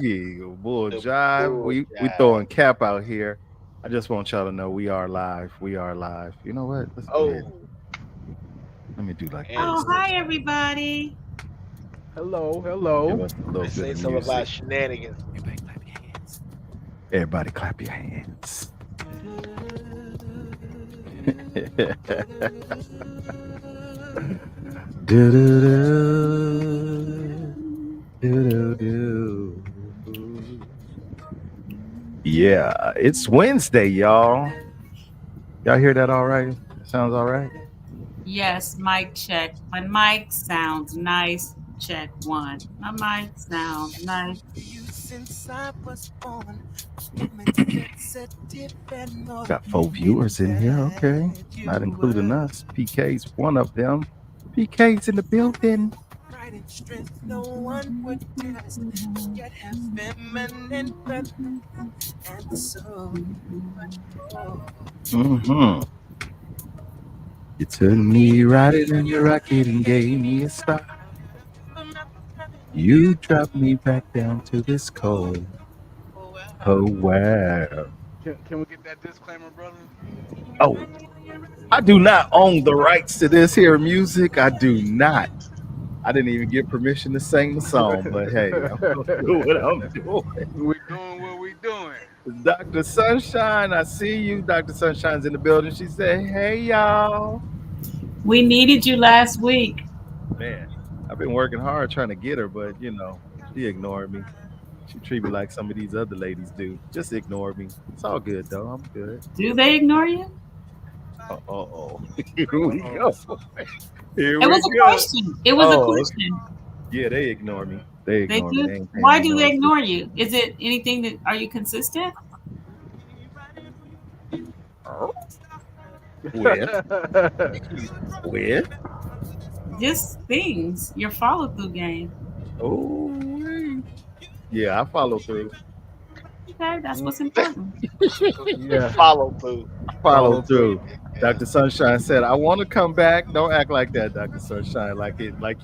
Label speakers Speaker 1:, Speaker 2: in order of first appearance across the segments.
Speaker 1: monkey, bull
Speaker 2: The
Speaker 1: jive.
Speaker 2: bull
Speaker 1: We
Speaker 2: jive.
Speaker 1: throwing cap out here. I just want y'all to know we are live. We are live. You know what? Let's go ahead.
Speaker 2: Oh,
Speaker 1: Let me do like
Speaker 2: and
Speaker 3: Oh,
Speaker 1: this.
Speaker 3: hi, everybody.
Speaker 4: Hello,
Speaker 1: Give
Speaker 4: hello.
Speaker 1: us a little
Speaker 2: let's
Speaker 1: bit
Speaker 2: say
Speaker 1: of
Speaker 2: some of our
Speaker 1: music.
Speaker 2: shenanigans.
Speaker 1: Everybody clap your hands. Everybody clap your hands. Do-do-do. Do-do-do. Yeah, it's Wednesday, y'all. Y'all hear that all right? Sounds all right?
Speaker 3: Yes, mic check. My mic sounds nice. Check one. My mic sounds nice.
Speaker 1: Got 4 viewers in here. Okay. Not including us. PK's one of them. PK's in the building. Mm-hmm. You took me riding in your rocket and gave me a start. You dropped me back down to this cold. Oh, wow.
Speaker 4: Can we get that disclaimer, brother?
Speaker 1: Oh, I do not own the rights to this here music. I do not. I didn't even get permission to sing the song, but hey, I'm gonna do what I'm doing.
Speaker 4: We doing what we doing.
Speaker 1: Dr. Sunshine, I see you. Dr. Sunshine's in the building. She said, "Hey, y'all."
Speaker 3: We needed you last week.
Speaker 1: Man, I've been working hard trying to get her, but she ignored me. She treat me like some of these other ladies do. Just ignore me. It's all good though. I'm good.
Speaker 3: Do they ignore you?
Speaker 1: Oh. Here
Speaker 4: Uh
Speaker 1: we
Speaker 4: oh.
Speaker 1: go. Here
Speaker 3: It was
Speaker 1: we
Speaker 3: a
Speaker 1: go.
Speaker 3: question. It was a
Speaker 1: Oh,
Speaker 3: question.
Speaker 1: yeah, they ignore me. They
Speaker 3: They
Speaker 1: ignore me.
Speaker 3: do.
Speaker 1: They ain't paying
Speaker 3: Why
Speaker 1: me
Speaker 3: do
Speaker 1: no
Speaker 3: they
Speaker 1: attention.
Speaker 3: ignore you? Is it anything that are you consistent?
Speaker 1: Oh, with, with.
Speaker 3: Just things. Your follow through game.
Speaker 1: Oh, yeah, I follow through.
Speaker 3: Okay, that's what's
Speaker 4: Mm,
Speaker 3: important.
Speaker 4: yeah,
Speaker 2: Follow through.
Speaker 1: Follow
Speaker 4: follow through.
Speaker 1: through. Dr. Sunshine said, "I want to come back." Don't act like that, Dr. Sunshine. Like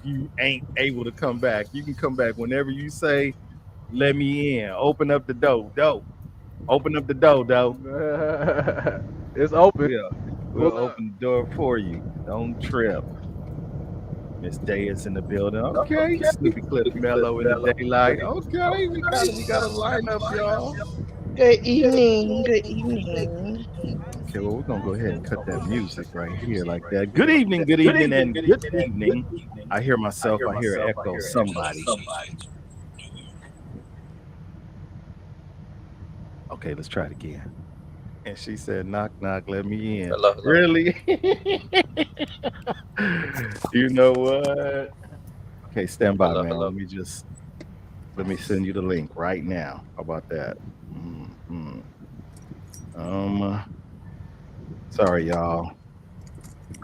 Speaker 1: you ain't able to come back. You can come back whenever you say, "Let me in." Open up the door. Open up the door, though.
Speaker 4: It's open.
Speaker 1: We'll we'll
Speaker 4: Pull up.
Speaker 1: open the door for you. Don't trip. Miss Day is in the building. Okay. Snoopy Cliff Mellow in the daylight. Okay. We got a lineup, y'all.
Speaker 2: Good evening. Good evening.
Speaker 1: Okay, well, we're gonna go ahead and cut that music right here like that. Good evening, and good evening. I hear myself, I hear an echo. Somebody. Okay, let's try it again. And she said, knock, knock, let me in.
Speaker 5: Hello, hello.
Speaker 1: Really? You know what? Okay, stand by,
Speaker 5: Hello,
Speaker 1: man.
Speaker 5: hello.
Speaker 1: Let me send you the link right now. How about that? Mhm. Um, sorry, y'all.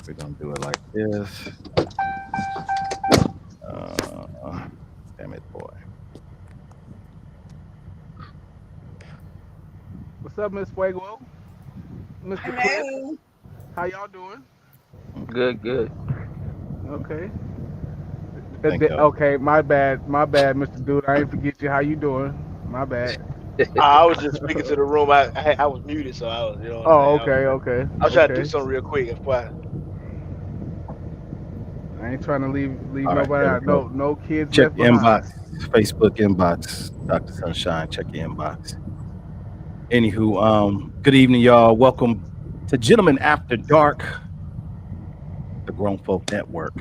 Speaker 1: We're gonna do it like this. Uh, damn it, boy.
Speaker 4: What's up, Miss Fuego? Mr. Cliff,
Speaker 6: Hello.
Speaker 4: how y'all doing?
Speaker 5: Good, good.
Speaker 4: Okay.
Speaker 1: Thank y'all.
Speaker 4: Okay, my bad, Mr. Dude. I ain't forget you. How you doing? My bad.
Speaker 2: I was just speaking to the room. I was muted, so I was, you know what I'm
Speaker 4: Oh,
Speaker 2: saying.
Speaker 4: okay, okay,
Speaker 2: I was trying to do
Speaker 4: okay.
Speaker 2: something real quick. That's why.
Speaker 4: I ain't trying to leave
Speaker 1: All right,
Speaker 4: nobody
Speaker 1: there we
Speaker 4: out.
Speaker 1: go.
Speaker 4: No kids
Speaker 1: Check
Speaker 4: left
Speaker 1: your inbox,
Speaker 4: behind.
Speaker 1: Facebook inbox, Dr. Sunshine. Check your inbox. Anywho, good evening, y'all. Welcome to Gentlemen After Dark, the Grown Folk Network,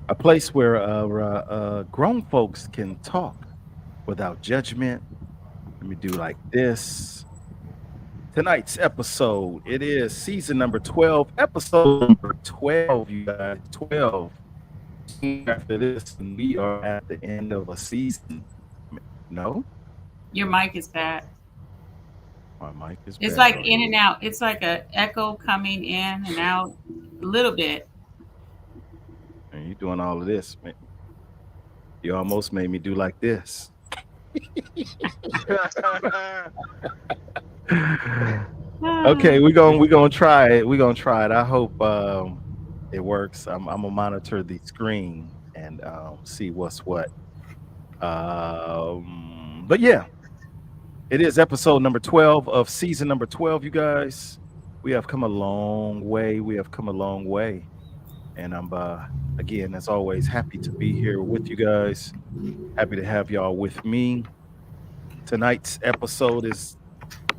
Speaker 1: a place where grown folks can talk without judgment. Let me do like this. Tonight's episode, it is season number 12, episode number 12, you guys. 12. After this, and we are at the end of a season. No,
Speaker 3: Your mic is bad.
Speaker 1: my mic is
Speaker 3: It's
Speaker 1: bad.
Speaker 3: like in and out. It's like a echo coming in and out a little bit.
Speaker 1: And you doing all of this, man. You almost made me do like this.
Speaker 3: Ah,
Speaker 1: Okay, we're gonna try it. We're gonna try it. I hope it works. I'm gonna monitor the screen and see what's what. But yeah, it is episode number 12 of season number 12, you guys. We have come a long way. We have come a long way. And I'm again, as always, happy to be here with you guys. Happy to have y'all with me. Tonight's episode is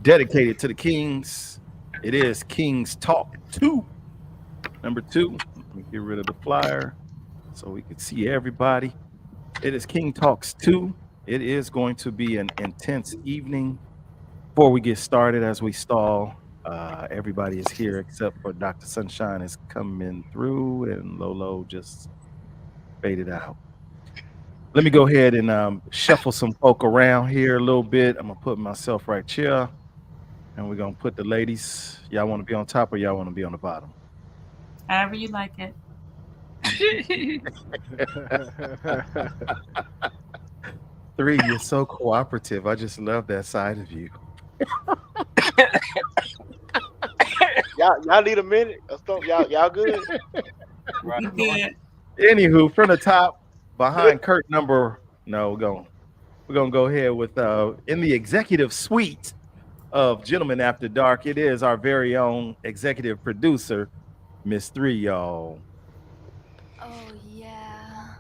Speaker 1: dedicated to the Kings. It is Kings Talk 2. Number 2. Let me get rid of the flyer so we can see everybody. It is King Talks 2. It is going to be an intense evening. Before we get started, as we stall, everybody is here except for Dr. Sunshine is coming through and Lolo just faded out. Let me go ahead and shuffle some folk around here a little bit. I'm gonna put myself right here, and we're gonna put the ladies. Y'all want to be on top or y'all want to be on the bottom?
Speaker 3: However you like it.
Speaker 1: Three, you're so cooperative. I just love that side of you.
Speaker 2: Y'all need a minute or something? Y'all good?
Speaker 3: We did.
Speaker 1: Anywho, from the top, behind curtain number. No, we're gonna go ahead with in the executive suite of Gentlemen After Dark. It is our very own executive producer, Miss Three, y'all.
Speaker 5: Oh yeah.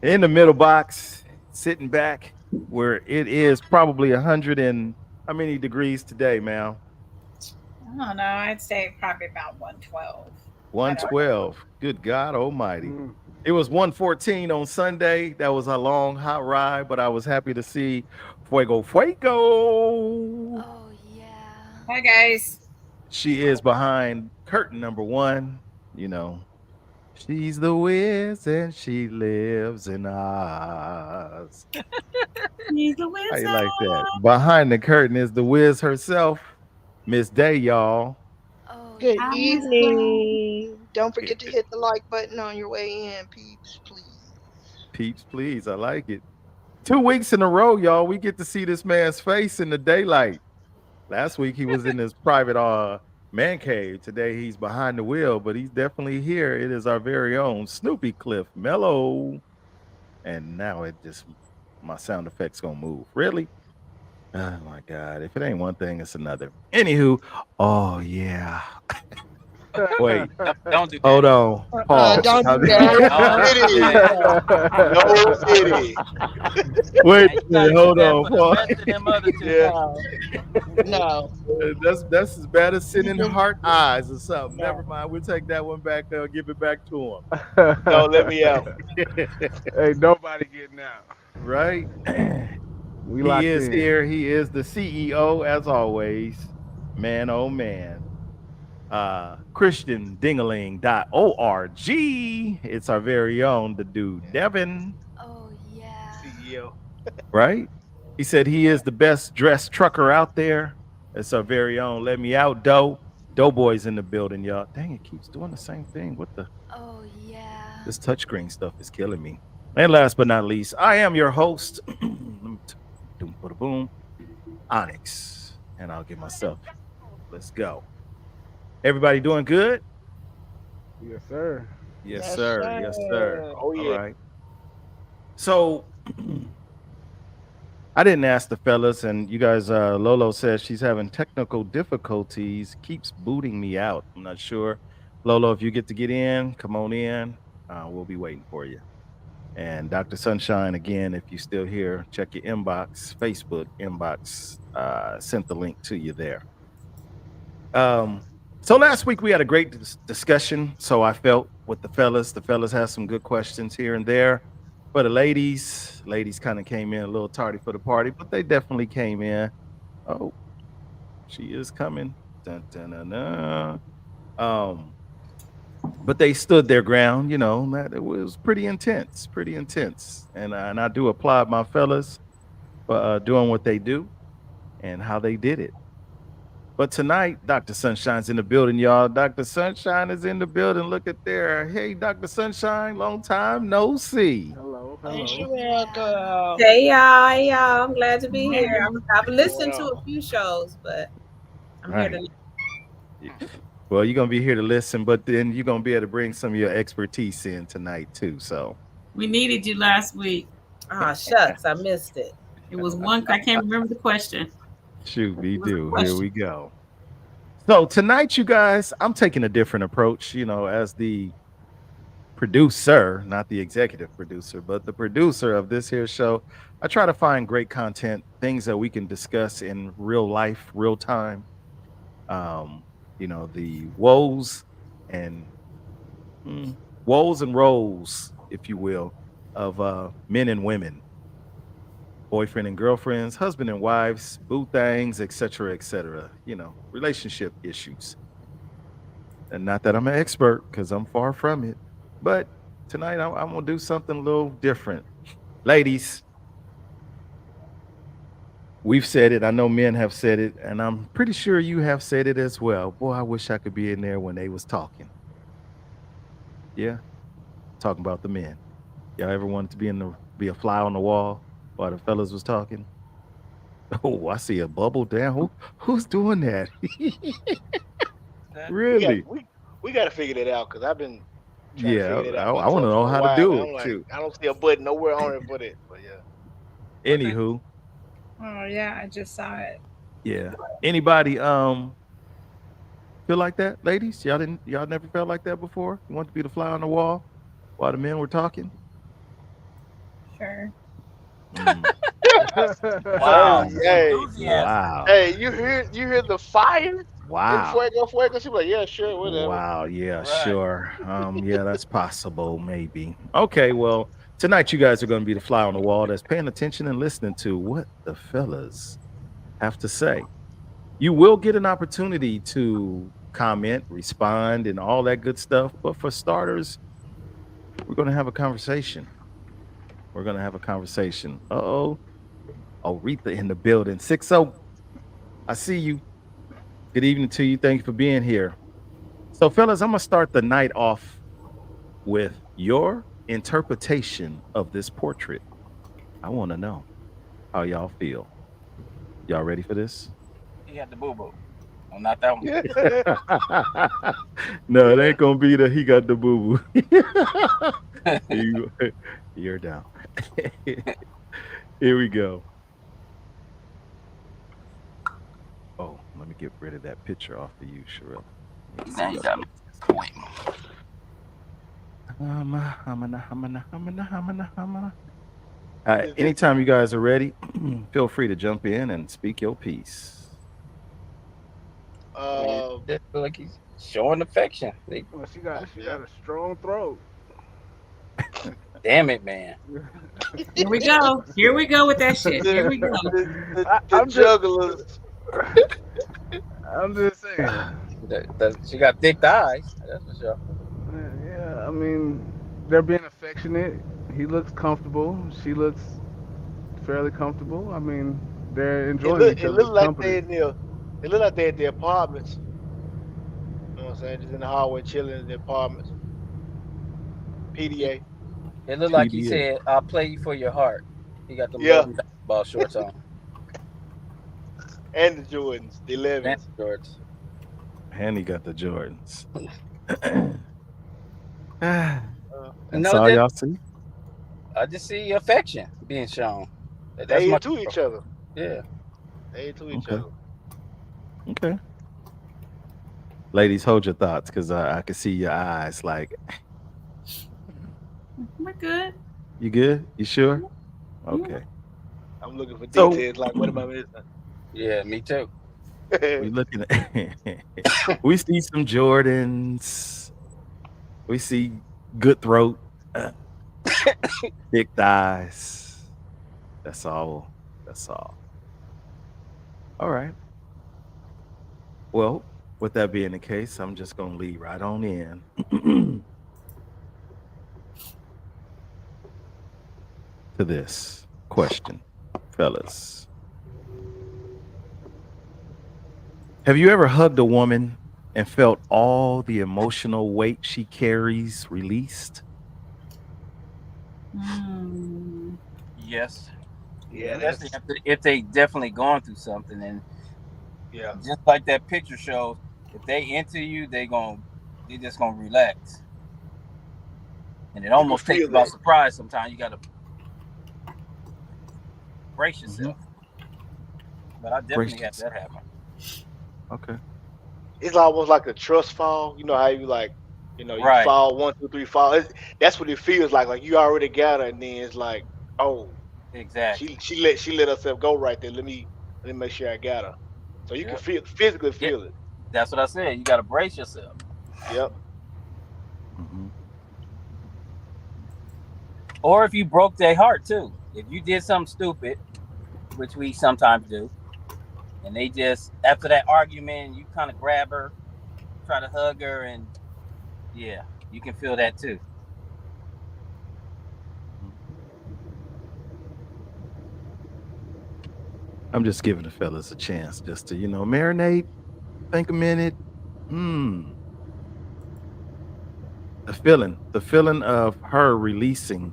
Speaker 1: In the middle box, sitting back where it is probably 100 and how many degrees today, ma'am?
Speaker 6: I don't know. I'd say probably about 112.
Speaker 1: 112. Good God Almighty.
Speaker 4: Mm.
Speaker 1: It was 114 on Sunday. That was a long, hot ride, but I was happy to see Fuego Fuego.
Speaker 5: Oh yeah.
Speaker 6: Hi, guys.
Speaker 1: She is behind curtain number 1. You know, she's the Wiz and she lives in Oz.
Speaker 3: He's the
Speaker 1: How you
Speaker 3: wizard.
Speaker 1: like that? Behind the curtain is the Wiz herself, Miss Day, y'all.
Speaker 5: Oh
Speaker 7: Good
Speaker 3: I
Speaker 5: yeah.
Speaker 3: miss her.
Speaker 7: evening. Don't forget to hit the like button on your way in, peeps, please.
Speaker 1: Peeps, please. I like it. 2 weeks in a row, y'all. We get to see this man's face in the daylight. Last week he was in his private man cave. Today he's behind the wheel, but he's definitely here. It is our very own Snoopy Cliff Mellow. And now it just my sound effects gonna move. Really? Oh my God. If it ain't one thing, it's another. Anywho, oh yeah. Wait,
Speaker 8: Don't do that.
Speaker 1: hold on. Pause.
Speaker 7: Don't do
Speaker 2: No
Speaker 7: that.
Speaker 2: pity.
Speaker 1: Wait,
Speaker 8: Now you gotta
Speaker 1: hold
Speaker 8: do that
Speaker 1: on.
Speaker 8: for the
Speaker 1: Pause.
Speaker 8: rest of them other two.
Speaker 2: Yeah.
Speaker 7: No,
Speaker 1: That's as bad as sending
Speaker 7: can-
Speaker 1: heart eyes or something.
Speaker 7: No.
Speaker 1: Never mind. We'll take that one back. Give it back to him.
Speaker 2: No, let me out.
Speaker 4: Ain't nobody getting out.
Speaker 1: Right?
Speaker 4: We
Speaker 1: He
Speaker 4: locked
Speaker 1: is
Speaker 4: in.
Speaker 1: here. He is the CEO, as always. Man, oh man. ChristianDingaling.org. It's our very own, the dude, Devin.
Speaker 5: Oh yeah.
Speaker 2: CEO.
Speaker 1: Right? He said he is the best dressed trucker out there. It's our very own. Let me out, Doe. Doughboy's in the building, y'all. Dang, it keeps doing the same thing. What the?
Speaker 5: Oh yeah.
Speaker 1: This touchscreen stuff is killing me. And last but not least, I am your host. Boom, Onyx. And I'll get myself. Let's go. Everybody doing good?
Speaker 4: Yes, sir.
Speaker 1: Yes,
Speaker 7: Yes,
Speaker 1: sir. Yes, sir.
Speaker 2: Oh, yeah.
Speaker 1: All right. So I didn't ask the fellas, and you guys, Lolo says she's having technical difficulties, keeps booting me out. I'm not sure. Lolo, if you get in, come on in. We'll be waiting for you. And Dr. Sunshine, again, if you're still here, check your inbox, Facebook inbox. Sent the link to you there. So last week we had a great discussion. So I felt with the fellas had some good questions here and there. For the ladies kind of came in a little tardy for the party, but they definitely came in. Oh, she is coming. Dun, dun, dun, dun. But they stood their ground, you know, that it was pretty intense. And I do applaud my fellas for doing what they do and how they did it. But tonight, Dr. Sunshine's in the building, y'all. Dr. Sunshine is in the building. Look at there. Hey, Dr. Sunshine, long time no see.
Speaker 4: Hello.
Speaker 7: Ain't
Speaker 4: Hello.
Speaker 7: you welcome?
Speaker 6: Hey, y'all. Hey, y'all. I'm glad to be here. I've listened to
Speaker 2: Wow.
Speaker 6: a few shows, but I'm
Speaker 1: Right.
Speaker 6: here to.
Speaker 1: Well, you're going to be here to listen, but then you're going to be able to bring some of your expertise in tonight, too. So
Speaker 3: We needed you last week.
Speaker 6: Oh, shucks. I missed it.
Speaker 3: It was one. I can't remember the question.
Speaker 1: Shoot, me
Speaker 3: It was a
Speaker 1: do. Here we
Speaker 3: question.
Speaker 1: go. So tonight, you guys, I'm taking a different approach. As the producer, not the executive producer, but the producer of this here show, I try to find great content, things that we can discuss in real life, real time. The and woes and roles, if you will, of men and women, boyfriend and girlfriends, husband and wives, boo things, etc., etc. Relationship issues. And not that I'm an expert, because I'm far from it. But tonight I'm gonna do something a little different. Ladies, we've said it. I know men have said it, and I'm pretty sure you have said it as well. Boy, I wish I could be in there when they was talking. Yeah, talking about the men. Y'all ever wanted to be a fly on the wall while the fellas was talking? Oh, I see a bubble down. Who's doing that?
Speaker 2: We got
Speaker 1: Really?
Speaker 2: we got to figure that out because I've been trying to
Speaker 1: Yeah,
Speaker 2: figure that out
Speaker 1: I want to
Speaker 2: myself
Speaker 1: know
Speaker 2: for a
Speaker 1: how to
Speaker 2: while, and
Speaker 1: do
Speaker 2: I'm
Speaker 1: it
Speaker 2: like,
Speaker 1: too.
Speaker 2: I don't see a button nowhere on it for that. But yeah,
Speaker 3: Okay.
Speaker 1: Anywho,
Speaker 6: Oh yeah, I just saw it.
Speaker 1: yeah. Anybody feel like that, ladies? Y'all never felt like that before? You want to be the fly on the wall while the men were talking?
Speaker 6: Sure.
Speaker 1: Mm,
Speaker 2: hey,
Speaker 4: Wow.
Speaker 2: hey,
Speaker 3: Enthusiasm.
Speaker 1: wow.
Speaker 2: hey, you hear the fire in
Speaker 1: Wow.
Speaker 2: fuego, fuego? She's like, yeah, sure, whatever.
Speaker 1: Wow. Yeah,
Speaker 3: Right.
Speaker 1: sure. Yeah, that's possible, maybe. Okay, well, tonight you guys are going to be the fly on the wall that's paying attention and listening to what the fellas have to say. You will get an opportunity to comment, respond, and all that good stuff. But for starters, we're going to have a conversation. We're going to have a conversation. Uh-oh. Aretha in the building. 60, I see you. Good evening to you. Thank you for being here. So, fellas, I'm going to start the night off with your interpretation of this portrait. I want to know how y'all feel. Y'all ready for this?
Speaker 3: He had the boo boo. Oh, not that one.
Speaker 2: Yeah,
Speaker 1: No, it
Speaker 2: yeah.
Speaker 1: ain't gonna be that he got the boo boo. You're down. Here we go. Oh, let me get rid of that picture off of you, Sherelle. Let me
Speaker 3: Now
Speaker 1: see
Speaker 3: you
Speaker 1: your
Speaker 3: got me. Wait.
Speaker 2: Is this
Speaker 1: anytime you guys are ready, feel free to jump in and speak your piece.
Speaker 3: I mean,
Speaker 2: uh
Speaker 3: just feel like he's showing affection.
Speaker 4: Well, she
Speaker 2: yeah?
Speaker 4: got a strong throat.
Speaker 3: Damn it, man.
Speaker 6: Here we go. Here we go with that shit. Here
Speaker 2: The
Speaker 6: we go.
Speaker 2: the
Speaker 4: I'm just
Speaker 2: jugglers.
Speaker 4: I'm just saying.
Speaker 3: She got thick thighs. That's for sure.
Speaker 4: Yeah, I mean, they're being affectionate. He looks comfortable. She looks fairly comfortable. I mean, they're
Speaker 2: It
Speaker 4: enjoying
Speaker 2: look
Speaker 4: each
Speaker 2: it
Speaker 4: other's
Speaker 2: look like
Speaker 4: company.
Speaker 2: they in the it look like they at the apartments. You know what I'm saying? Just in the hallway chilling in the apartments.
Speaker 3: It,
Speaker 2: PDA.
Speaker 3: it looked like he
Speaker 1: PDA.
Speaker 3: said, "I'll play you for your heart." He got them
Speaker 2: Yeah,
Speaker 3: Jordan basketball shorts on.
Speaker 2: and the Jordans, the
Speaker 3: And
Speaker 2: 11s.
Speaker 3: shorts.
Speaker 1: And he got the Jordans.
Speaker 2: Uh,
Speaker 1: That's
Speaker 3: No,
Speaker 1: all y'all see?
Speaker 3: I just see affection being shown. That's
Speaker 2: they
Speaker 3: my
Speaker 2: into each other.
Speaker 3: yeah.
Speaker 2: They into each
Speaker 1: Okay.
Speaker 2: other.
Speaker 1: Okay. Ladies, hold your thoughts because I can see your eyes. Like,
Speaker 3: Mm-hmm.
Speaker 6: We're good.
Speaker 1: you good? You sure?
Speaker 6: Yeah.
Speaker 1: Okay.
Speaker 2: I'm looking for
Speaker 1: So
Speaker 2: details. Like, what am I missing?
Speaker 3: Yeah, me too.
Speaker 1: we looking at we see some Jordans. We see good throat, uh, thick thighs. That's all. That's all. All right. Well, with that being the case, I'm just gonna lead right on in to this question, fellas. Have you ever hugged a woman and felt all the emotional weight she carries released?
Speaker 6: Mm.
Speaker 3: Yes.
Speaker 2: Yeah,
Speaker 3: Especially
Speaker 2: that's
Speaker 3: if they definitely going through something, and
Speaker 2: yeah.
Speaker 3: just like that picture shows, if they into you, they just gonna relax, and it
Speaker 2: You can
Speaker 3: almost takes
Speaker 2: feel
Speaker 3: you by
Speaker 2: that.
Speaker 3: surprise. Sometimes you gotta
Speaker 8: brace
Speaker 1: Hmm.
Speaker 8: yourself. But I
Speaker 1: Brace
Speaker 8: definitely had that
Speaker 1: yourself.
Speaker 8: happen.
Speaker 1: Okay.
Speaker 2: It's almost like a trust fall. You know how you like, you
Speaker 8: Right.
Speaker 2: fall 1, 2, 3 fall. That's what it feels like. Like you already got her, and then it's like, oh,
Speaker 8: Exactly.
Speaker 2: she let herself go right there. Let me make sure I got her. So you can
Speaker 8: Yep.
Speaker 2: physically
Speaker 8: Yeah.
Speaker 2: feel it.
Speaker 8: That's what I said. You got to brace yourself.
Speaker 2: Yep.
Speaker 1: Hmm.
Speaker 8: Or if you broke their heart too. If you did something stupid, which we sometimes do, and they just after that argument, you kind of grab her, try to hug her, and yeah, you can feel that too.
Speaker 1: Hmm. I'm just giving the fellas a chance just to, marinate, think a minute. Hmm. The feeling of her releasing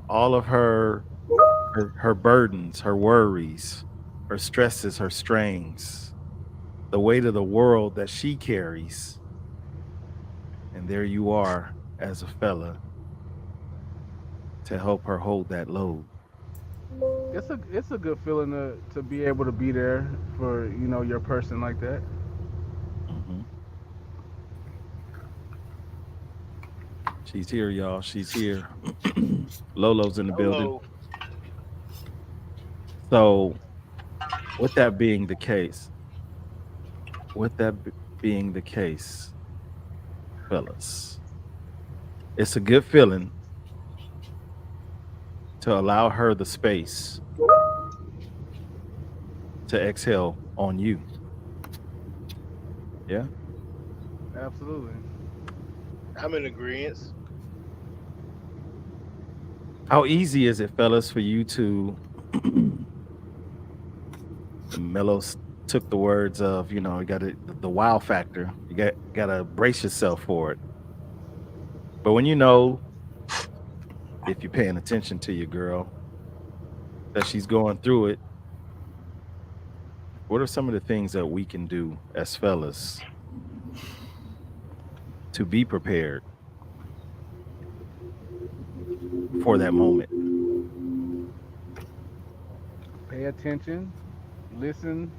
Speaker 1: all of her burdens, her worries, her stresses, her strains, the weight of the world that she carries. And there you are as a fella to help her hold that load.
Speaker 4: It's a good feeling to be able to be there for your person like that.
Speaker 1: Hmm. She's here, y'all. She's here. Lolo's in the building.
Speaker 2: Hello.
Speaker 1: So, with that being the case, with that being the case, fellas, it's a good feeling to allow her the space to exhale on you. Yeah.
Speaker 4: Absolutely.
Speaker 2: I'm in agreement.
Speaker 1: How easy is it, fellas, for you to Mellos took the words of, you got to the wow factor. You got to brace yourself for it. But when if you're paying attention to your girl that she's going through it, what are some of the things that we can do as fellas to be prepared for that moment?
Speaker 4: Pay attention, listen.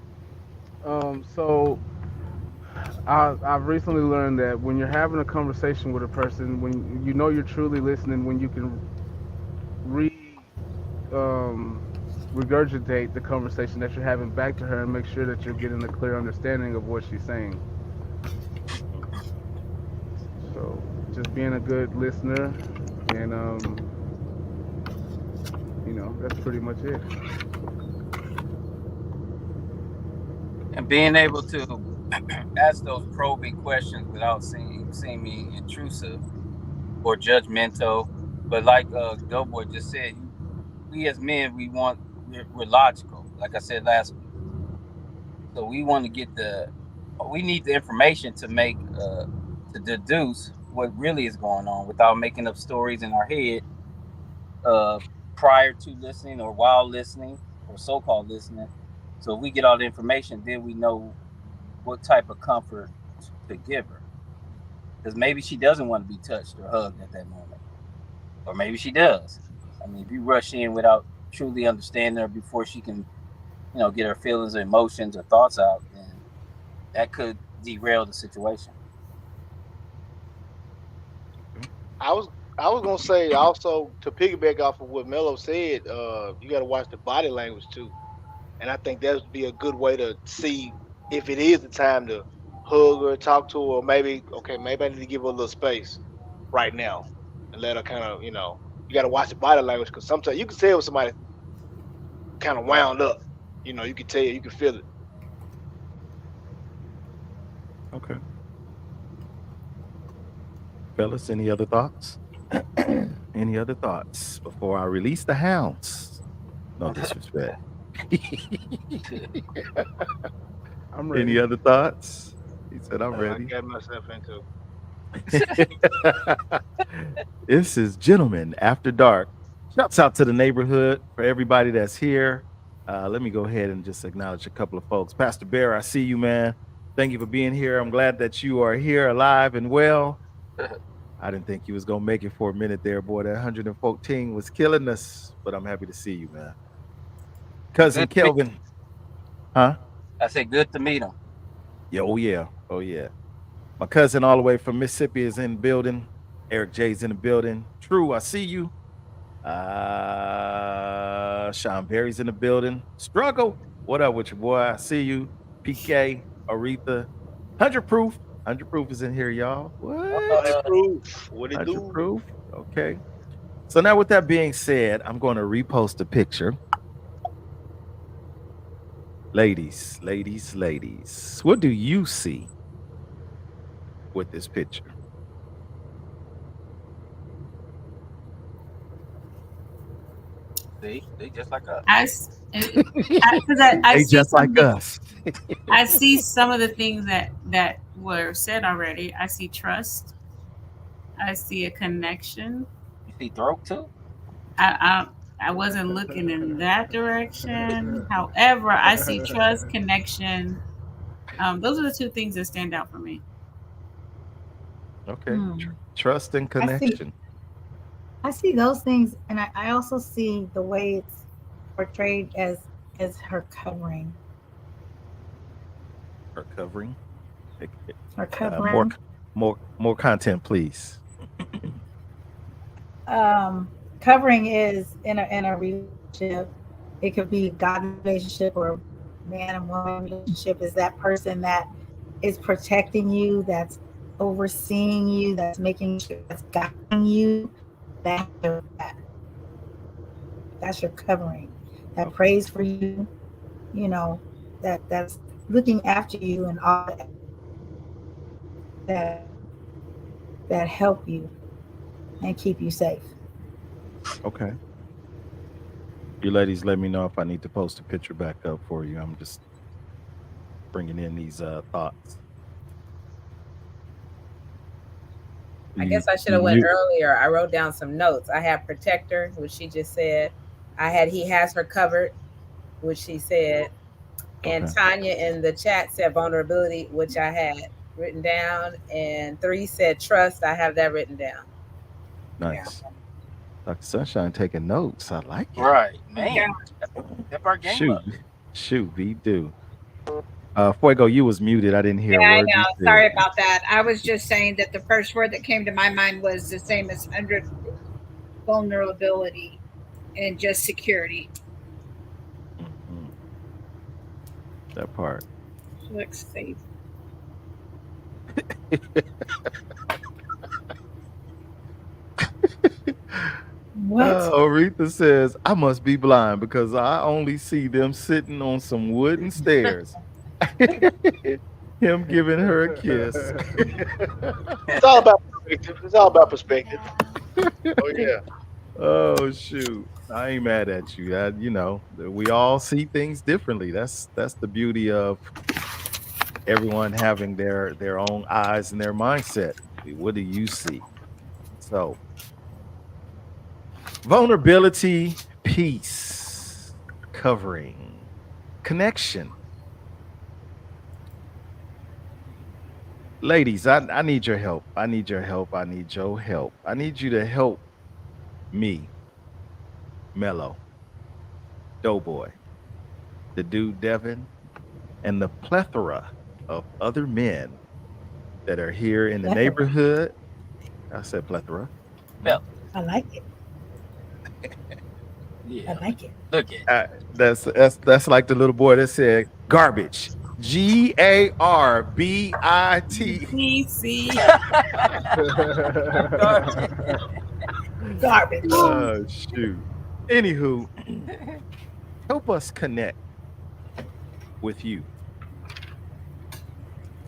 Speaker 4: So I've recently learned that when you're having a conversation with a person, when you know you're truly listening, when you can re um, regurgitate the conversation that you're having back to her and make sure that you're getting a clear understanding of what she's saying.
Speaker 1: Mhm.
Speaker 4: So just being a good listener, and that's pretty much it.
Speaker 8: And being able to ask those probing questions without seeming intrusive or judgmental. But like Doughboy just said, we as men we're logical. Like I said last week, so we want to get we need the information to make to deduce what really is going on without making up stories in our head uh, prior to listening or while listening or so-called listening. So if we get all the information, then we know what type of comfort to give her. Because maybe she doesn't want to be touched or hugged at that moment, or maybe she does. I mean, if you rush in without truly understanding her before she can, get her feelings or emotions or thoughts out, then that could derail the situation.
Speaker 1: Okay.
Speaker 2: I was I was gonna say also to piggyback off of what Mello said. You got to watch the body language too, and I think that would be a good way to see if it is the time to hug her, talk to her, or maybe okay, maybe I need to give her a little space right now and let her kind of you got to watch the body language because sometimes you can tell when somebody kind of wound up. You can tell, you can feel it.
Speaker 1: Okay. Fellas, any other thoughts? Any other thoughts before I release the hounds? No disrespect.
Speaker 4: I'm
Speaker 1: Any
Speaker 4: ready.
Speaker 1: other thoughts? He said, I'm
Speaker 2: I
Speaker 1: ready.
Speaker 2: got myself into.
Speaker 1: This is Gentlemen After Dark. Shouts out to the neighborhood for everybody that's here. Let me go ahead and just acknowledge a couple of folks. Pastor Bear, I see you, man. Thank you for being here. I'm glad that you are here alive and well. I didn't think you was gonna make it for a minute there, boy. That 114 was killing us, but I'm happy to see you, man. Cousin
Speaker 8: Good to meet.
Speaker 1: Kelvin, huh?
Speaker 8: I said good to meet him.
Speaker 1: Yeah, oh yeah, oh yeah. My cousin all the way from Mississippi is in the building. Eric J's in the building. True, I see you. Sean Berry's in the building. Struggle. What up with your boy? I see you. PK, Aretha. 100 proof. 100 proof is in here, y'all. What?
Speaker 2: Honey proof. What it
Speaker 1: 100
Speaker 2: do?
Speaker 1: proof. Okay. So now with that being said, I'm going to repost a picture. Ladies, ladies, ladies. What do you see with this picture?
Speaker 8: See, they just like us.
Speaker 3: I, s- because I
Speaker 1: They
Speaker 3: see
Speaker 1: just like
Speaker 3: something.
Speaker 1: us.
Speaker 3: I see some of the things that were said already. I see trust. I see a connection.
Speaker 8: You see throat too.
Speaker 3: I I wasn't looking in that direction. However, I see trust, connection. Those are the two things that stand out for me.
Speaker 1: Okay.
Speaker 9: Hmm.
Speaker 1: Trust and
Speaker 9: I see.
Speaker 1: connection
Speaker 9: I see those things, and I also see the way it's portrayed as her covering,
Speaker 1: are covering.
Speaker 9: her
Speaker 1: More,
Speaker 9: covering.
Speaker 1: more content, please.
Speaker 9: Um, Covering is in a relationship. It could be a godly relationship or man and woman relationship. Is that person that is protecting you, that's overseeing you, that's making sure, that's guiding you. That that's your covering. That
Speaker 1: Okay.
Speaker 9: prays for you. You know, that's looking after you in all the areas that help you and keep you safe.
Speaker 1: Okay. You ladies, let me know if I need to post a picture back up for you. I'm just bringing in these thoughts.
Speaker 10: I
Speaker 1: You,
Speaker 10: guess I should
Speaker 1: you
Speaker 10: have went
Speaker 1: mute.
Speaker 10: earlier. I wrote down some notes. I have protector, which she just said. I had he has her covered, which she said. And
Speaker 1: Okay.
Speaker 10: Tanya in the chat said vulnerability, which I had written down. And three said trust. I have that written down.
Speaker 6: Yeah.
Speaker 1: Nice. Dr. Sunshine taking notes. I like it.
Speaker 8: Right,
Speaker 6: Yeah.
Speaker 8: man. Step our game
Speaker 1: Shoot.
Speaker 8: up.
Speaker 1: Shoot, we do. Fuego, you was muted. I didn't hear a
Speaker 6: Yeah, I
Speaker 1: word you
Speaker 6: know.
Speaker 1: said.
Speaker 6: Sorry about that. I was just saying that the first word that came to my mind was the same as 100 vulnerability and just security.
Speaker 1: Mhm. That part.
Speaker 6: She looks safe.
Speaker 9: What?
Speaker 1: Aretha says, I must be blind because I only see them sitting on some wooden stairs. Him giving her a kiss.
Speaker 2: It's all about perspective. It's all about perspective.
Speaker 5: Yeah.
Speaker 2: Oh yeah.
Speaker 1: Oh shoot. I ain't mad at you. We all see things differently. That's the beauty of everyone having their own eyes and their mindset. What do you see? So vulnerability, peace, covering, connection. Ladies, I need your help. I need your help. I need your help. I need you to help me, Mello, Doughboy, the dude Devin, and the plethora of other men that are here in the
Speaker 9: Plethora.
Speaker 1: neighborhood. I said plethora. Mhm.
Speaker 8: Well,
Speaker 9: I like it. I
Speaker 8: yeah. Look,
Speaker 9: like it.
Speaker 8: look at
Speaker 1: Uh, that's like the little boy that said garbage. Garbit.
Speaker 3: PC.
Speaker 8: garbage.
Speaker 9: Garbage.
Speaker 1: Oh shoot. Anywho, help us connect with you.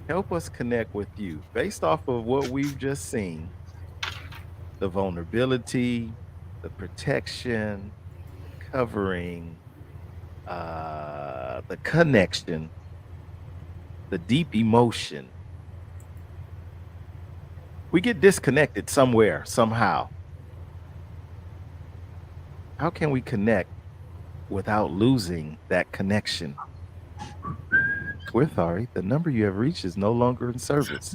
Speaker 1: Help us connect with you based off of what we've just seen, the vulnerability, the protection, covering, the connection, the deep emotion. We get disconnected somewhere, somehow. How can we connect without losing that connection? We're sorry, the number you have reached is no longer in service.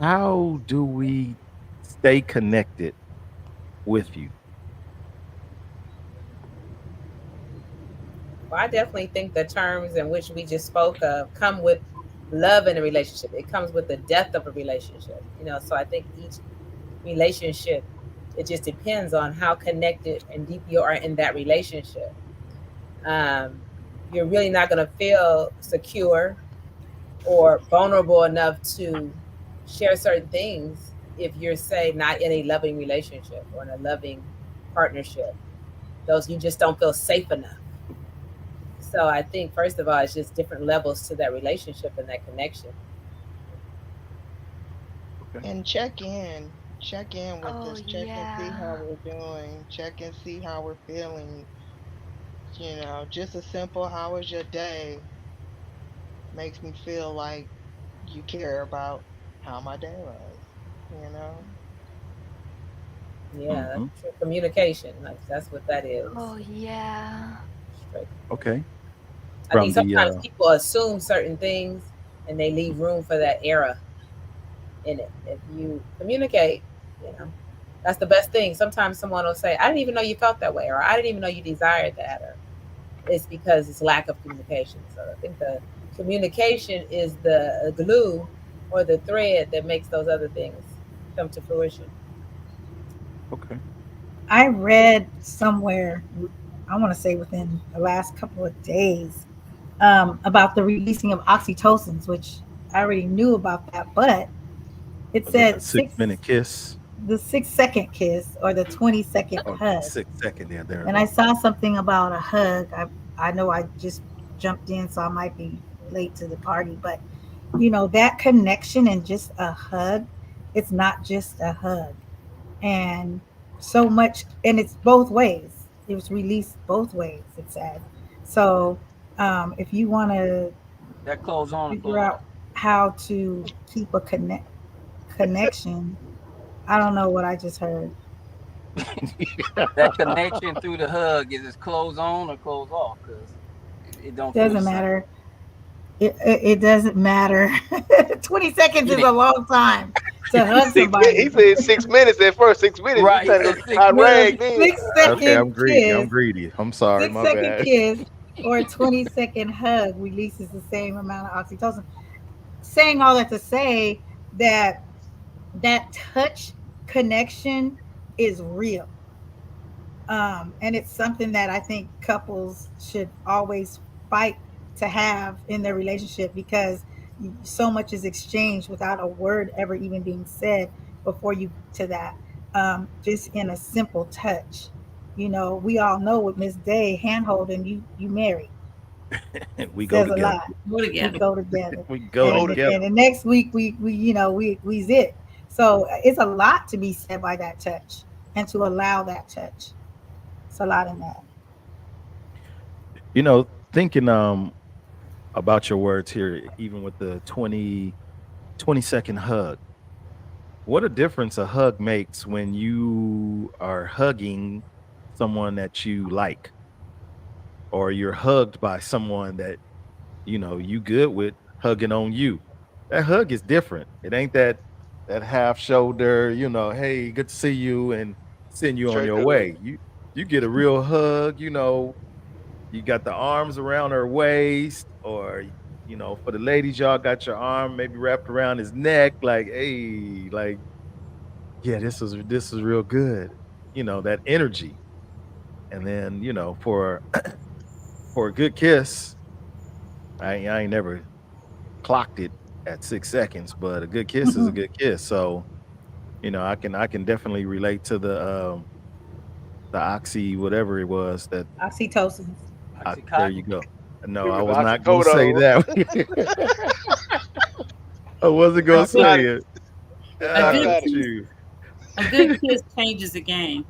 Speaker 1: How do we stay connected with you?
Speaker 10: Well, I definitely think the terms in which we just spoke of come with love in a relationship. It comes with the depth of a relationship. So I think each relationship, it just depends on how connected and deep you are in that relationship. Um, you're really not going to feel secure or vulnerable enough to share certain things if you're, say, not in a loving relationship or in a loving partnership. Those, you just don't feel safe enough. So I think first of all, it's just different levels to that relationship and that connection.
Speaker 1: Okay.
Speaker 7: And check in with
Speaker 5: Oh,
Speaker 7: us. Check and see how
Speaker 5: yeah.
Speaker 7: we're doing. Check and see how we're feeling. Just a simple "How was your day?" makes me feel like you care about how my day was. You know.
Speaker 10: Yeah,
Speaker 1: Hmm.
Speaker 10: that's true. Communication, like that's what that is.
Speaker 5: Oh, yeah.
Speaker 10: Straight
Speaker 1: Okay.
Speaker 10: communication. I
Speaker 1: From
Speaker 10: think
Speaker 1: the
Speaker 10: sometimes people assume certain things and they leave room for that error in it. If you communicate, you know, that's the best thing. Sometimes someone will say, I didn't even know you felt that way, or I didn't even know you desired that, or it's because it's lack of communication. So I think the communication is the glue or the thread that makes those other things come to fruition.
Speaker 1: okay.
Speaker 9: I read somewhere, I want to say within the last couple of days, about the releasing of oxytocins, which I already knew about that, but it
Speaker 1: Was it
Speaker 9: said
Speaker 1: the 6 minute kiss?
Speaker 9: the 6 second kiss or the 20-second
Speaker 1: Oh,
Speaker 9: hug.
Speaker 1: 6 second. Yeah, there we
Speaker 9: And I
Speaker 1: go.
Speaker 9: saw something about a hug. I know I just jumped in, so I might be late to the party, but that connection and just a hug, it's not just a hug. And so much, and it's both ways. It was released both ways, it said. So if you want to
Speaker 8: That clothes on or
Speaker 9: figure
Speaker 8: clothes
Speaker 9: out
Speaker 8: off?
Speaker 9: how to keep a connection, I don't know what I just heard.
Speaker 8: That connection through the hug, is it clothes on or clothes off? Because it don't feel the
Speaker 9: Doesn't
Speaker 8: same.
Speaker 9: matter. It doesn't matter. 20 seconds is
Speaker 8: Yeah.
Speaker 9: a long time to hug
Speaker 2: He
Speaker 9: somebody.
Speaker 2: said 6 minutes at first. 6 minutes. You
Speaker 8: Right, he
Speaker 2: trying to
Speaker 8: said 6 minutes.
Speaker 9: No,
Speaker 2: Iraq then?
Speaker 9: six
Speaker 1: Okay,
Speaker 9: second
Speaker 1: I'm greedy. I'm
Speaker 9: kiss,
Speaker 1: greedy. I'm sorry.
Speaker 9: six
Speaker 1: My
Speaker 9: second
Speaker 1: bad.
Speaker 9: kiss, or a 20-second hug releases the same amount of oxytocin. Saying all that to say that that touch connection is real. And it's something that I think couples should always fight to have in their relationship, because so much is exchanged without a word ever even being said before you get to that. Just in a simple touch. We all know with Miss Day hand holding, you married,
Speaker 1: We go
Speaker 9: says a
Speaker 1: together.
Speaker 9: lot.
Speaker 3: We're
Speaker 9: We
Speaker 3: together.
Speaker 9: go together,
Speaker 1: We go
Speaker 9: and
Speaker 2: Go
Speaker 9: the,
Speaker 1: together.
Speaker 9: and
Speaker 2: together.
Speaker 9: the next week we zit. So it's a lot to be said by that touch, and to allow that touch. It's a lot in that.
Speaker 1: Thinking about your words here, even with the 20-second hug. What a difference a hug makes when you are hugging someone that you like, or you're hugged by someone that you good with hugging on you. That hug is different. It ain't that half shoulder, hey, good to see you, and send you on
Speaker 2: Straight
Speaker 1: your
Speaker 2: hug.
Speaker 1: way. You get a real hug, you got the arms around her waist, or for the ladies, y'all got your arm maybe wrapped around his neck, like, hey, like, yeah, this is real good. That energy. And then, for a good kiss, I ain't never clocked it at 6 seconds, but a good kiss is a good kiss. So, I can definitely relate to the oxy, whatever it was that
Speaker 9: Oxytocin.
Speaker 1: there
Speaker 8: Oxycontin.
Speaker 1: you go. No,
Speaker 2: Give
Speaker 1: I
Speaker 2: me the
Speaker 1: was not gonna say
Speaker 2: oxycodone.
Speaker 1: that. I wasn't
Speaker 2: The
Speaker 1: gonna say
Speaker 2: narcotic.
Speaker 1: it.
Speaker 2: The
Speaker 3: A good
Speaker 2: narcotic.
Speaker 3: kiss,
Speaker 1: Shoot.
Speaker 3: a good kiss changes the game.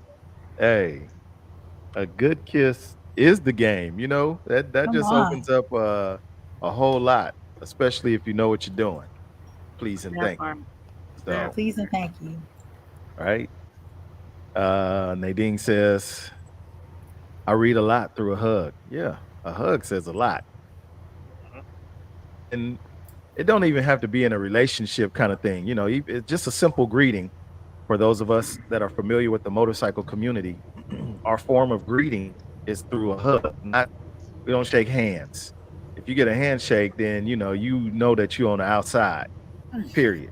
Speaker 1: Hey, a good kiss is the game, that
Speaker 9: Come
Speaker 1: just
Speaker 9: on.
Speaker 1: opens up a whole lot, especially if you know what you're doing. Please and
Speaker 3: That
Speaker 1: thank
Speaker 3: part.
Speaker 1: you.
Speaker 3: That
Speaker 1: So,
Speaker 9: Please and thank you.
Speaker 1: right. Nadine says, I read a lot through a hug. Yeah, a hug says a lot.
Speaker 2: Mhm.
Speaker 1: And it don't even have to be in a relationship kind of thing. It's just a simple greeting. For those of us that are familiar with the motorcycle community, our form of greeting is through a hug, not We don't shake hands. If you get a handshake, then you know that you're on the outside. Period.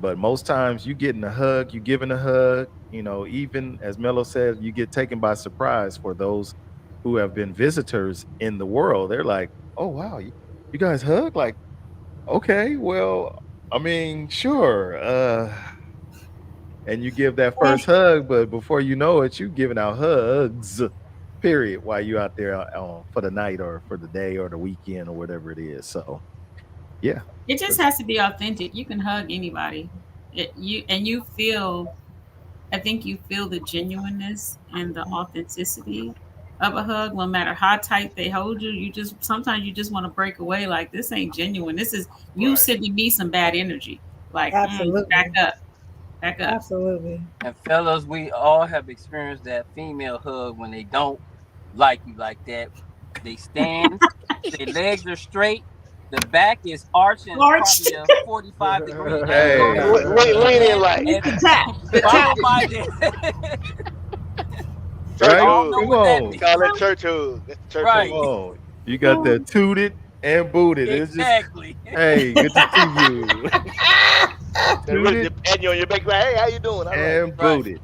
Speaker 1: But most times you getting a hug, you giving a hug, even as Mello said, you get taken by surprise for those who have been visitors in the world. They're like, oh wow, you guys hug? Like, okay, well, I mean, sure. And you give that
Speaker 9: And
Speaker 1: first hug, but before you know it, you giving out hugs, period, while you out there for the night or for the day or the weekend or whatever it is. So yeah.
Speaker 3: It just
Speaker 1: that's-
Speaker 3: has to be authentic. You can hug anybody. You feel. I think you feel the genuineness and the authenticity of a hug, no matter how tight they hold you. You just sometimes you just want to break away. Like this ain't genuine. This is you
Speaker 2: Right.
Speaker 3: sending me some bad energy. Like back
Speaker 9: absolutely,
Speaker 3: up, back up.
Speaker 9: absolutely.
Speaker 8: And fellas, we all have experienced that female hug when they don't like you like that. They stand, their legs are straight, the back is arching
Speaker 3: March.
Speaker 8: probably a 45-degree angle,
Speaker 1: Hey,
Speaker 2: Lean in
Speaker 8: and
Speaker 2: like
Speaker 3: It's
Speaker 8: and
Speaker 3: the tap. The tap.
Speaker 8: followed by the
Speaker 2: church
Speaker 8: I
Speaker 1: right?
Speaker 8: don't
Speaker 2: hug.
Speaker 8: know
Speaker 1: Come
Speaker 8: what that
Speaker 1: on.
Speaker 8: means.
Speaker 2: Call that church hug. That's the church
Speaker 1: Come
Speaker 8: Right.
Speaker 2: hug.
Speaker 1: on. You got that tooted and booted. It's just,
Speaker 8: Exactly.
Speaker 1: hey, good to see you.
Speaker 2: They really
Speaker 1: Tooted
Speaker 2: just patting you on your back like, hey, how you doing? All right.
Speaker 1: and
Speaker 8: Right.
Speaker 1: booted.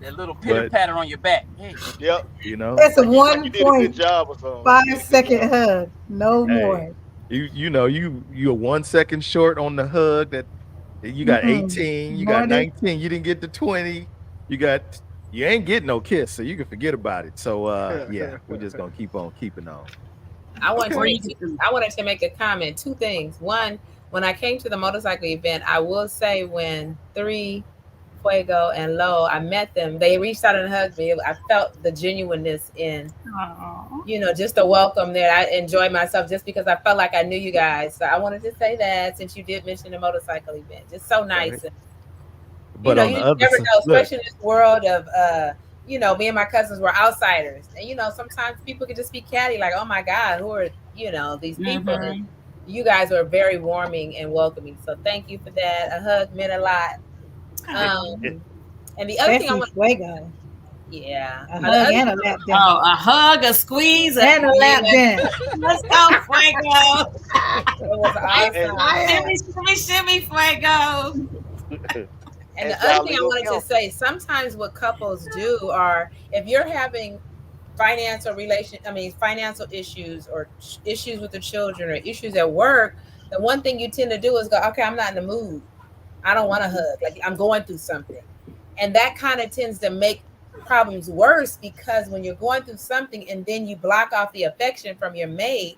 Speaker 8: That little pitter
Speaker 1: But,
Speaker 8: patter on your back. Hey.
Speaker 2: Yep.
Speaker 1: you know,
Speaker 9: It's a
Speaker 2: Like you
Speaker 9: one
Speaker 2: did a good
Speaker 9: point
Speaker 2: job or something. Like you
Speaker 9: five
Speaker 2: did a good
Speaker 9: second
Speaker 2: job.
Speaker 9: hug, no
Speaker 1: hey,
Speaker 9: more.
Speaker 1: you're 1 second short on the hug that you got
Speaker 9: Mm-mm.
Speaker 1: 18, you got
Speaker 9: Morning.
Speaker 1: 19, you didn't get to 20, you got you ain't getting no kiss, so you can forget about it. So yeah, we're just gonna keep on keeping on.
Speaker 10: I want to
Speaker 3: Or
Speaker 1: Okay.
Speaker 3: you
Speaker 10: make
Speaker 3: get the
Speaker 10: I wanted to make a comment. Two things. One, when I came to the motorcycle event, I will say when three Fuego and Lo, I met them. They reached out and hugged me. I felt the genuineness in,
Speaker 3: Aw.
Speaker 10: just the welcome there. I enjoyed myself just because I felt like I knew you guys. So I wanted to say that since you did mention the motorcycle event, just so
Speaker 1: Right.
Speaker 10: nice. And
Speaker 1: But on the
Speaker 10: you
Speaker 1: other
Speaker 10: never
Speaker 1: side,
Speaker 10: know,
Speaker 1: look,
Speaker 10: especially in this world of me and my cousins were outsiders. And sometimes people can just be catty, like, oh my God, who are these people? And
Speaker 3: Mhm.
Speaker 10: you guys are very warming and welcoming. So thank you for that. A hug meant a lot.
Speaker 3: Aw.
Speaker 10: And the other thing I
Speaker 9: Especially
Speaker 10: want,
Speaker 9: Fuego.
Speaker 10: yeah,
Speaker 9: A
Speaker 10: the
Speaker 9: hug
Speaker 10: other
Speaker 9: and
Speaker 10: thing,
Speaker 9: a lap dance.
Speaker 3: Oh, a hug, a squeeze,
Speaker 9: And a lap
Speaker 3: yeah.
Speaker 9: dance.
Speaker 3: Let's go, Fuego.
Speaker 10: it was
Speaker 2: And
Speaker 10: awesome.
Speaker 3: Shimmy, shimmy, shimmy, Fuego.
Speaker 10: And
Speaker 2: and
Speaker 10: the other
Speaker 2: Jolly
Speaker 10: thing I
Speaker 2: go
Speaker 10: wanted to
Speaker 2: count.
Speaker 10: say, sometimes what couples do are if you're having financial issues or issues with the children or issues at work, the one thing you tend to do is go, okay, I'm not in the mood. I don't want to hug. Like I'm going through something. And that kind of tends to make problems worse because when you're going through something and then you block off the affection from your mate,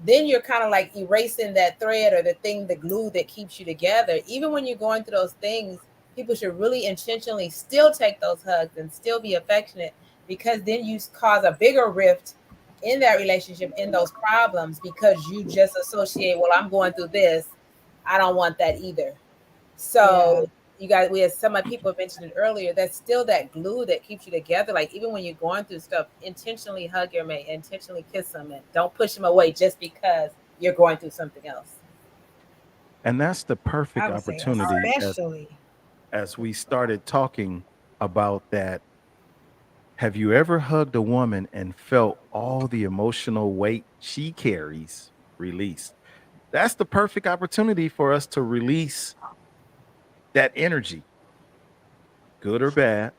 Speaker 10: then you're kind of like erasing that thread or the thing, the glue that keeps you together. Even when you're going through those things, people should really intentionally still take those hugs and still be affectionate because then you cause a bigger rift in that relationship, in those problems, because you just associate, well, I'm going through this. I don't want that either.
Speaker 9: Yeah.
Speaker 10: So you guys, we had some of people mentioned it earlier. That's still that glue that keeps you together. Like even when you're going through stuff, intentionally hug your mate, intentionally kiss them, and don't push them away just because you're going through something else.
Speaker 1: and that's the
Speaker 9: I
Speaker 1: perfect
Speaker 9: would say
Speaker 1: opportunity
Speaker 9: especially.
Speaker 1: as we started talking about that. Have you ever hugged a woman and felt all the emotional weight she carries released? That's the perfect opportunity for us to release that energy, good or bad.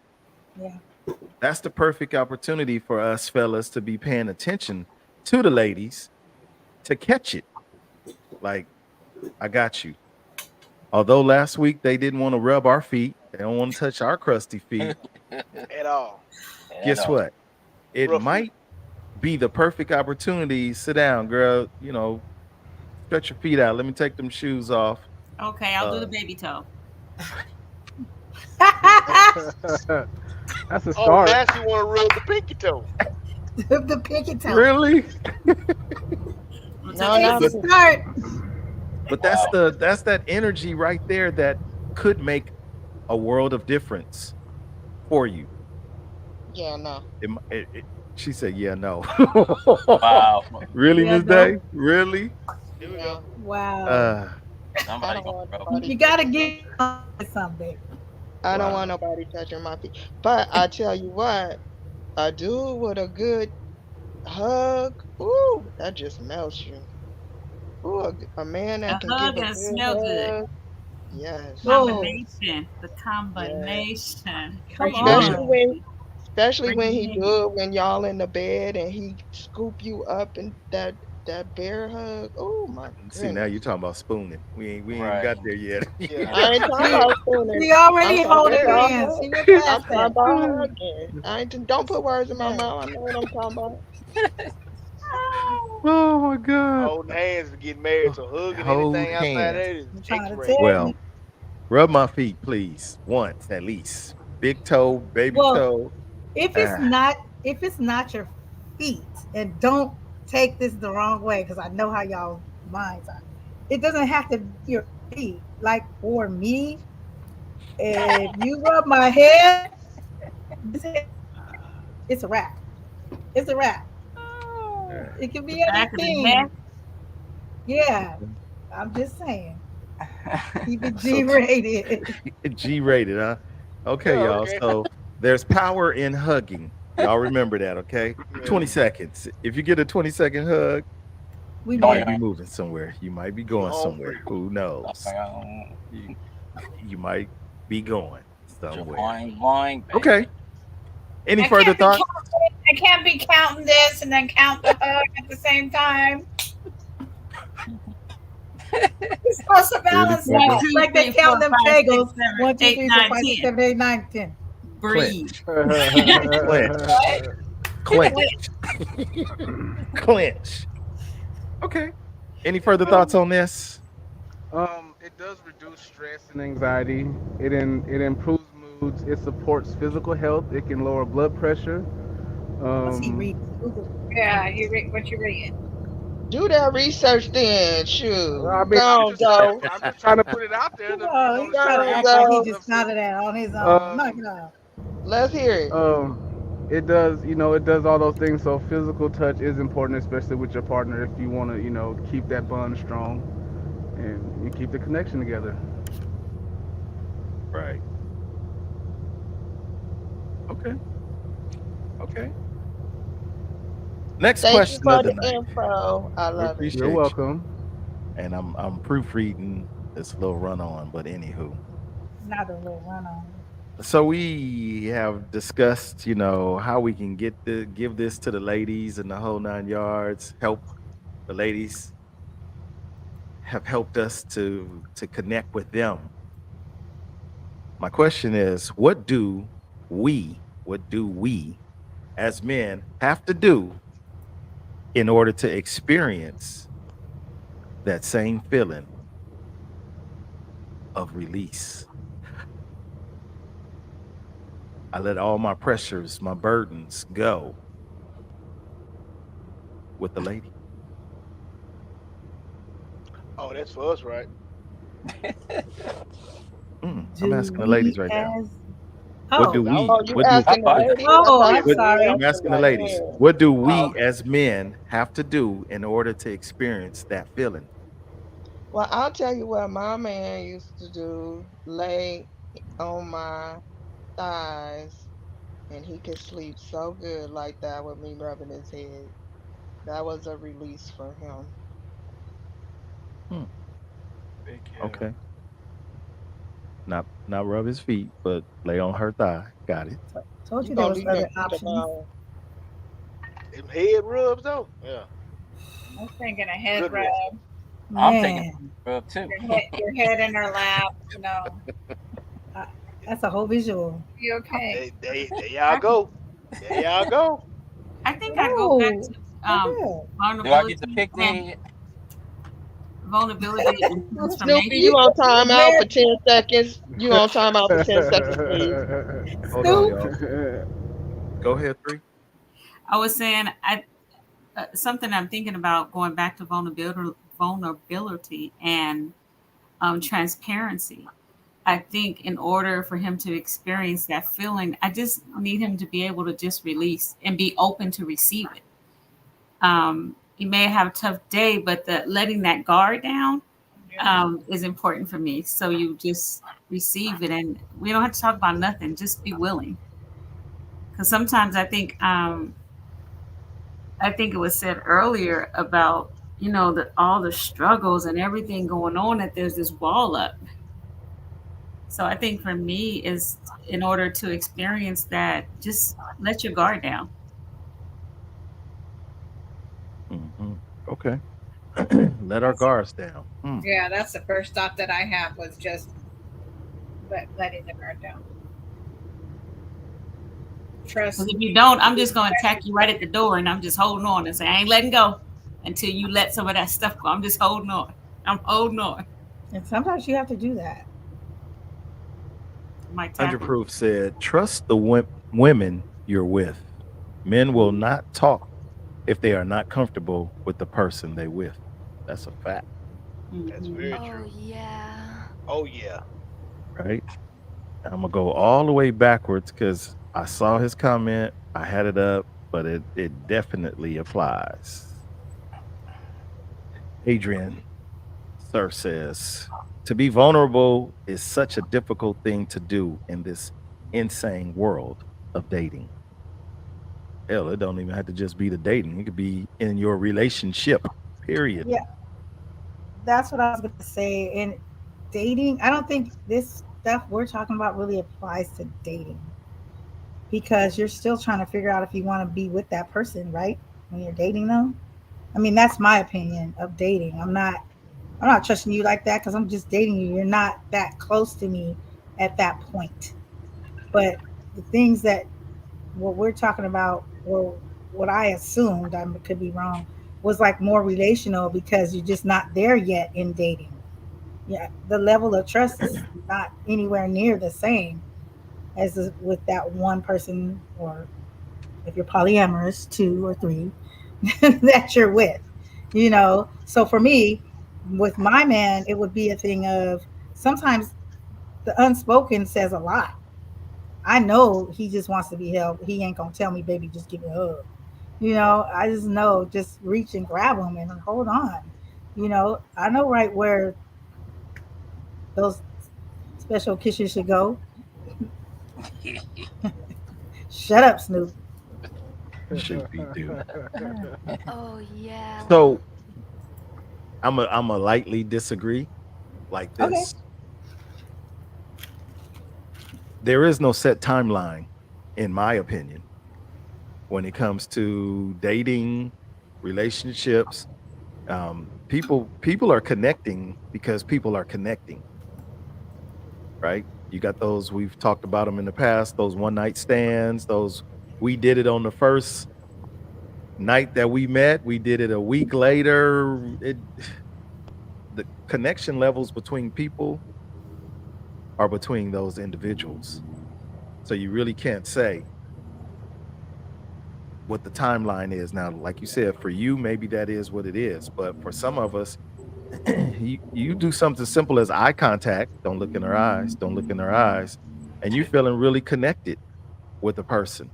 Speaker 9: Yeah.
Speaker 1: That's the perfect opportunity for us fellas to be paying attention to the ladies to catch it. Like, I got you. Although last week they didn't want to rub our feet, they don't want to touch our crusty feet.
Speaker 2: At all.
Speaker 8: At
Speaker 1: Guess
Speaker 8: all.
Speaker 1: what? It
Speaker 2: Rough feet.
Speaker 1: might be the perfect opportunity. Sit down, girl. Stretch your feet out. Let me take them shoes off.
Speaker 3: Okay, I'll do the
Speaker 1: Uh,
Speaker 3: baby toe.
Speaker 4: That's a
Speaker 2: Oh,
Speaker 4: start.
Speaker 2: now she want to rub the pinky toe.
Speaker 9: The pinky toe.
Speaker 1: really?
Speaker 3: I'm gonna touch
Speaker 7: No,
Speaker 3: your
Speaker 9: It's
Speaker 7: no,
Speaker 9: a
Speaker 1: But
Speaker 9: start.
Speaker 1: but that's
Speaker 8: Wow.
Speaker 1: that energy right there that could make a world of difference for you.
Speaker 7: yeah, no.
Speaker 1: She said, "Yeah, no."
Speaker 8: Wow.
Speaker 1: Really,
Speaker 9: Yeah,
Speaker 1: Miss
Speaker 9: no.
Speaker 1: Day? Really?
Speaker 2: Here we go.
Speaker 7: No,
Speaker 9: Wow.
Speaker 1: Uh,
Speaker 7: I
Speaker 8: Somebody
Speaker 7: don't
Speaker 8: gonna
Speaker 7: want
Speaker 8: throw.
Speaker 7: nobody
Speaker 9: You gotta
Speaker 7: touching my
Speaker 9: get something.
Speaker 7: I don't want
Speaker 1: wow.
Speaker 7: nobody touching my feet. But I tell you what, a dude with a good hug Ooh, that just melts you. Ooh, a man
Speaker 3: A
Speaker 7: that can give
Speaker 3: hug
Speaker 7: a
Speaker 3: and a
Speaker 7: good
Speaker 3: smell good
Speaker 7: hug. Yes,
Speaker 9: Oh,
Speaker 3: combination. The
Speaker 7: yes.
Speaker 3: combination.
Speaker 9: come
Speaker 3: Bring it
Speaker 7: Especially
Speaker 9: on.
Speaker 3: in.
Speaker 7: when, especially
Speaker 3: Bring
Speaker 7: when he
Speaker 3: it in.
Speaker 7: do it when y'all in the bed and he scoop you up and that bear hug. Oh my
Speaker 1: See, now you're
Speaker 7: goodness.
Speaker 1: talking about spooning. We ain't even
Speaker 8: Right.
Speaker 1: got there yet.
Speaker 2: Yeah.
Speaker 7: I ain't talking
Speaker 9: She
Speaker 7: about spooning.
Speaker 9: she
Speaker 7: I'm
Speaker 9: already
Speaker 7: talking
Speaker 9: holding
Speaker 2: Yeah.
Speaker 7: about
Speaker 9: hands.
Speaker 7: hug.
Speaker 9: She went
Speaker 7: I'm
Speaker 9: past
Speaker 7: talking
Speaker 9: that.
Speaker 7: about hugging. I ain't don't put words in my
Speaker 9: Yeah.
Speaker 7: mouth. I know what I'm talking about.
Speaker 1: Oh my God.
Speaker 2: Holding hands and getting married.
Speaker 1: Oh,
Speaker 2: So hugging
Speaker 1: hold
Speaker 2: anything outside
Speaker 1: hands.
Speaker 2: that is
Speaker 9: I'm trying to
Speaker 2: X-rated.
Speaker 9: tell
Speaker 1: Well,
Speaker 9: you.
Speaker 1: rub my feet, please, once at least. Big toe, baby
Speaker 9: Well,
Speaker 1: toe.
Speaker 9: if it's
Speaker 1: Ah,
Speaker 9: not if it's not your feet, and don't take this the wrong way because I know how y'all minds are. It doesn't have to be your feet. Like for me, if you rub my head, this is it's a wrap. It's a wrap.
Speaker 1: all right.
Speaker 9: It can
Speaker 3: The
Speaker 9: be
Speaker 3: back of the neck.
Speaker 9: anything. Yeah,
Speaker 1: Okay.
Speaker 9: I'm just saying. Keep it
Speaker 1: So
Speaker 9: G rated.
Speaker 1: G-rated, huh? Okay,
Speaker 2: Yeah,
Speaker 1: y'all.
Speaker 2: okay.
Speaker 1: So there's power in hugging. Y'all remember that, okay?
Speaker 2: Yeah.
Speaker 1: 20 seconds. If you get a 20-second hug,
Speaker 9: We
Speaker 1: you might
Speaker 9: married.
Speaker 1: be moving somewhere. You might be
Speaker 2: You
Speaker 1: going
Speaker 2: home
Speaker 1: somewhere.
Speaker 2: free.
Speaker 1: Who knows? You, you might be going somewhere.
Speaker 8: Boing, boing,
Speaker 1: Okay.
Speaker 8: baby.
Speaker 1: Any
Speaker 6: I
Speaker 1: further
Speaker 6: can't be
Speaker 1: thoughts?
Speaker 6: counting. I can't be counting this and then count the hug at the same time. You're supposed to
Speaker 1: Any
Speaker 6: balance
Speaker 3: One,
Speaker 1: further?
Speaker 6: that.
Speaker 3: two,
Speaker 9: Like they
Speaker 3: three, four,
Speaker 9: count them
Speaker 3: five, six,
Speaker 9: Kegels.
Speaker 3: seven,
Speaker 9: 1, 2,
Speaker 3: eight,
Speaker 9: 3, 4,
Speaker 3: nine,
Speaker 9: 5, 6,
Speaker 3: ten.
Speaker 9: 7, 8, 9, 10.
Speaker 3: Breathe.
Speaker 1: Clench. Clench.
Speaker 6: What?
Speaker 1: Clench.
Speaker 6: Wait,
Speaker 1: Clench. Okay. Any further thoughts
Speaker 4: um,
Speaker 1: on this?
Speaker 4: it does reduce stress and anxiety. It improves moods. It supports physical health. It can lower blood pressure.
Speaker 9: What's he
Speaker 4: Um,
Speaker 9: reading? Google.
Speaker 6: yeah, you read what you reading.
Speaker 7: Do that research then.
Speaker 4: I
Speaker 7: Shoot.
Speaker 4: mean,
Speaker 7: Go on, go.
Speaker 4: I'm just trying to put it out there to
Speaker 9: Oh,
Speaker 4: the
Speaker 9: he's
Speaker 7: Go
Speaker 9: trying to
Speaker 4: street
Speaker 7: on,
Speaker 9: act like
Speaker 4: and
Speaker 9: he
Speaker 7: go.
Speaker 9: just
Speaker 4: stuff.
Speaker 9: found
Speaker 4: So,
Speaker 9: it out on his own. Knock
Speaker 4: um,
Speaker 9: it off.
Speaker 7: Let's hear it.
Speaker 4: it does, it does all those things. So physical touch is important, especially with your partner, if you want to, keep that bond strong and you keep the connection together.
Speaker 1: Right. Okay. Okay. Next
Speaker 7: Thank you
Speaker 1: question
Speaker 7: for
Speaker 1: of the
Speaker 7: the
Speaker 1: night.
Speaker 7: info. I
Speaker 1: We
Speaker 7: love it.
Speaker 4: You're
Speaker 1: appreciate you.
Speaker 4: welcome.
Speaker 1: And I'm proofreading this little run on, but anywho.
Speaker 9: Not a little run on.
Speaker 1: So we have discussed, how we can give this to the ladies and the whole 9 yards, help the ladies have helped us to connect with them. My question is, what do we as men have to do in order to experience that same feeling of release? I let all my pressures, my burdens go with the lady.
Speaker 2: Oh, that's for us, right?
Speaker 1: I'm
Speaker 9: Do
Speaker 1: asking the ladies
Speaker 9: we
Speaker 1: right now.
Speaker 9: as
Speaker 1: What
Speaker 9: oh
Speaker 1: do
Speaker 2: 'Cause I was,
Speaker 1: we?
Speaker 7: Oh, you
Speaker 1: What do
Speaker 8: I
Speaker 7: asking the
Speaker 8: thought
Speaker 7: ladies? I
Speaker 9: oh
Speaker 7: thought
Speaker 9: I'm
Speaker 7: you
Speaker 1: what?
Speaker 7: was
Speaker 9: sorry.
Speaker 1: I'm
Speaker 7: asking
Speaker 1: asking
Speaker 7: the
Speaker 1: the ladies.
Speaker 7: men.
Speaker 1: What do
Speaker 8: oh,
Speaker 1: we
Speaker 8: okay.
Speaker 1: as men have to do in order to experience that feeling?
Speaker 7: Well, I'll tell you what my man used to do. Lay on my thighs, and he could sleep so good like that with me rubbing his head. That was a release for him.
Speaker 1: Hmm,
Speaker 8: Big hell.
Speaker 1: okay, not rub his feet, but lay on her thigh. Got it.
Speaker 9: Told
Speaker 7: You
Speaker 9: you there
Speaker 7: gonna
Speaker 9: was
Speaker 7: leave them
Speaker 9: other
Speaker 7: feet
Speaker 9: options.
Speaker 7: alone.
Speaker 2: them head rubs though. Yeah,
Speaker 6: I was thinking a head
Speaker 2: good ones.
Speaker 6: rub,
Speaker 8: I'm thinking
Speaker 9: Man,
Speaker 8: rub too.
Speaker 6: your head in her lap.
Speaker 9: I, that's a whole visual.
Speaker 6: You okay?
Speaker 2: There y'all
Speaker 3: I think
Speaker 2: go. There y'all go.
Speaker 3: I go back
Speaker 9: No,
Speaker 3: to
Speaker 9: for real.
Speaker 8: Do I get to
Speaker 3: vulnerability
Speaker 8: pick the
Speaker 3: and
Speaker 8: head?
Speaker 3: and
Speaker 7: Snoopy,
Speaker 3: transformation.
Speaker 7: you on time out
Speaker 9: Where
Speaker 7: for 10 seconds. You on time out for 10 seconds, please.
Speaker 1: Hold on,
Speaker 9: Snoop?
Speaker 1: y'all. Go ahead, three.
Speaker 3: I was saying something I'm thinking about going back to vulnerability and transparency. I think in order for him to experience that feeling, I just need him to be able to just release and be open to receive it. He may have a tough day, but the letting that guard down
Speaker 6: Yeah.
Speaker 3: is important for me. So you just receive it, and we don't have to talk about nothing. Just be willing. Because sometimes I think I think it was said earlier about, all the struggles and everything going on, that there's this wall up. So I think for me is, in order to experience that, just let your guard down.
Speaker 1: Hmm. Okay. Let our
Speaker 6: That's
Speaker 1: guards down. Hmm.
Speaker 6: yeah, that's the first thought that I have was just letting the guard down.
Speaker 3: Because
Speaker 6: Trust
Speaker 3: if you don't, I'm just gonna attack you
Speaker 6: relationship.
Speaker 3: right at the door, and I'm just holding on and say I ain't letting go until you let some of that stuff go. I'm just holding on. I'm holding on.
Speaker 9: And sometimes you have to do that.
Speaker 3: I might
Speaker 1: Under
Speaker 3: tackle you.
Speaker 1: Proof said, trust the women you're with. Men will not talk if they are not comfortable with the person they with. That's a fact,
Speaker 2: That's
Speaker 3: Hmm.
Speaker 2: very
Speaker 5: Oh
Speaker 2: true.
Speaker 5: yeah.
Speaker 2: Oh yeah.
Speaker 1: right? I'm gonna go all the way backwards because I saw his comment. I had it up, but it definitely applies. Adrian Sir says, to be vulnerable is such a difficult thing to do in this insane world of dating. Hell, it don't even have to just be the dating. It could be in your relationship, period.
Speaker 9: Yeah, that's what I was gonna say. And dating, I don't think this stuff we're talking about really applies to dating because you're still trying to figure out if you want to be with that person, right? When you're dating them. I mean, that's my opinion of dating. I'm not trusting you like that because I'm just dating you. You're not that close to me at that point. But the things that what we're talking about, or what I assumed, I could be wrong, was like more relational because you're just not there yet in dating. Yeah, the level of trust is not anywhere near the same as with that one person, or if you're polyamorous, two or three that you're with. So for me, with my man, it would be a thing of sometimes the unspoken says a lot. I know he just wants to be held. He ain't gonna tell me, baby, just give me a hug. I just know, just reach and grab him and hold on. I know right where those special kisses should go. Shut up, Snoop.
Speaker 1: Shoot, be do.
Speaker 5: Oh yeah.
Speaker 1: So I'm a lightly disagree like
Speaker 9: Okay.
Speaker 1: this. There is no set timeline, in my opinion, when it comes to dating, relationships. People are connecting because people are connecting, right? You got those, we've talked about them in the past, those one night stands, those we did it on the first night that we met, we did it a week later. The connection levels between people are between those individuals. So you really can't say what the timeline is now. Like you said, for you, maybe that is what it is. But for some of us, you do something simple as eye contact. Don't look in their eyes. Don't look in their eyes. And you're feeling really connected with a person.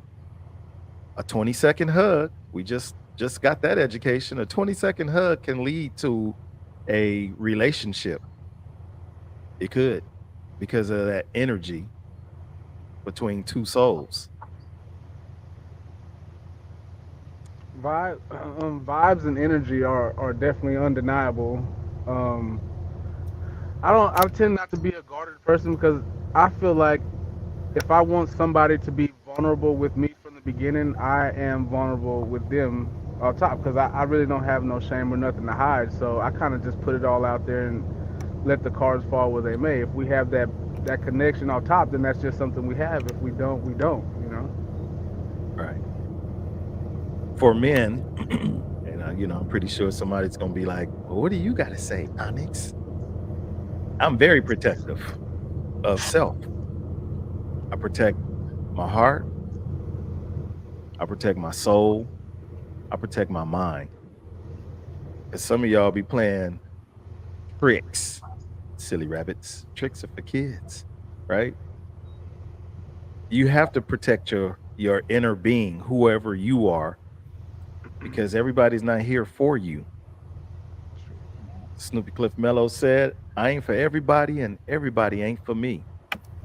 Speaker 1: A 20-second hug. We just got that education. A 20-second hug can lead to a relationship. It could, because of that energy between two souls.
Speaker 4: Vibe, vibes and energy are definitely undeniable. Um, I tend not to be a guarded person because I feel like if I want somebody to be vulnerable with me from the beginning, I am vulnerable with them on top because I really don't have no shame or nothing to hide. So I kind of just put it all out there and let the cards fall where they may. If we have that connection on top, then that's just something we have. If we don't, we don't.
Speaker 1: Right. For men, and I'm pretty sure somebody's gonna be like, "Well, what do you got to say, Onyx?" I'm very protective of self. I protect my heart. I protect my soul. I protect my mind. Because some of y'all be playing tricks, silly rabbits. Tricks are for kids, right? You have to protect your inner being, whoever you are, because everybody's not here for you. Snoopy Cliff Mello said, "I ain't for everybody, and everybody ain't for me."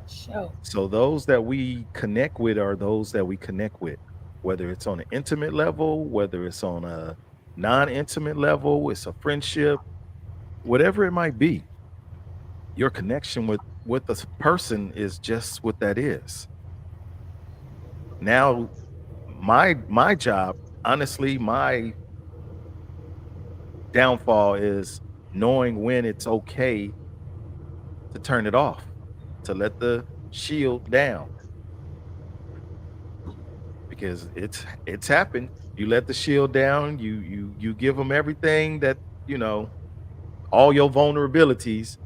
Speaker 9: Show.
Speaker 1: So those that we connect with are those that we connect with. whether it's on an intimate level, whether it's on a non-intimate level, it's a friendship, whatever it might be. Your connection with this person is just what that is. Now, my job, honestly, my downfall is knowing when it's okay to turn it off, to let the shield down because it's happened. You let the shield down, you give them everything that, you know, all your vulnerabilities,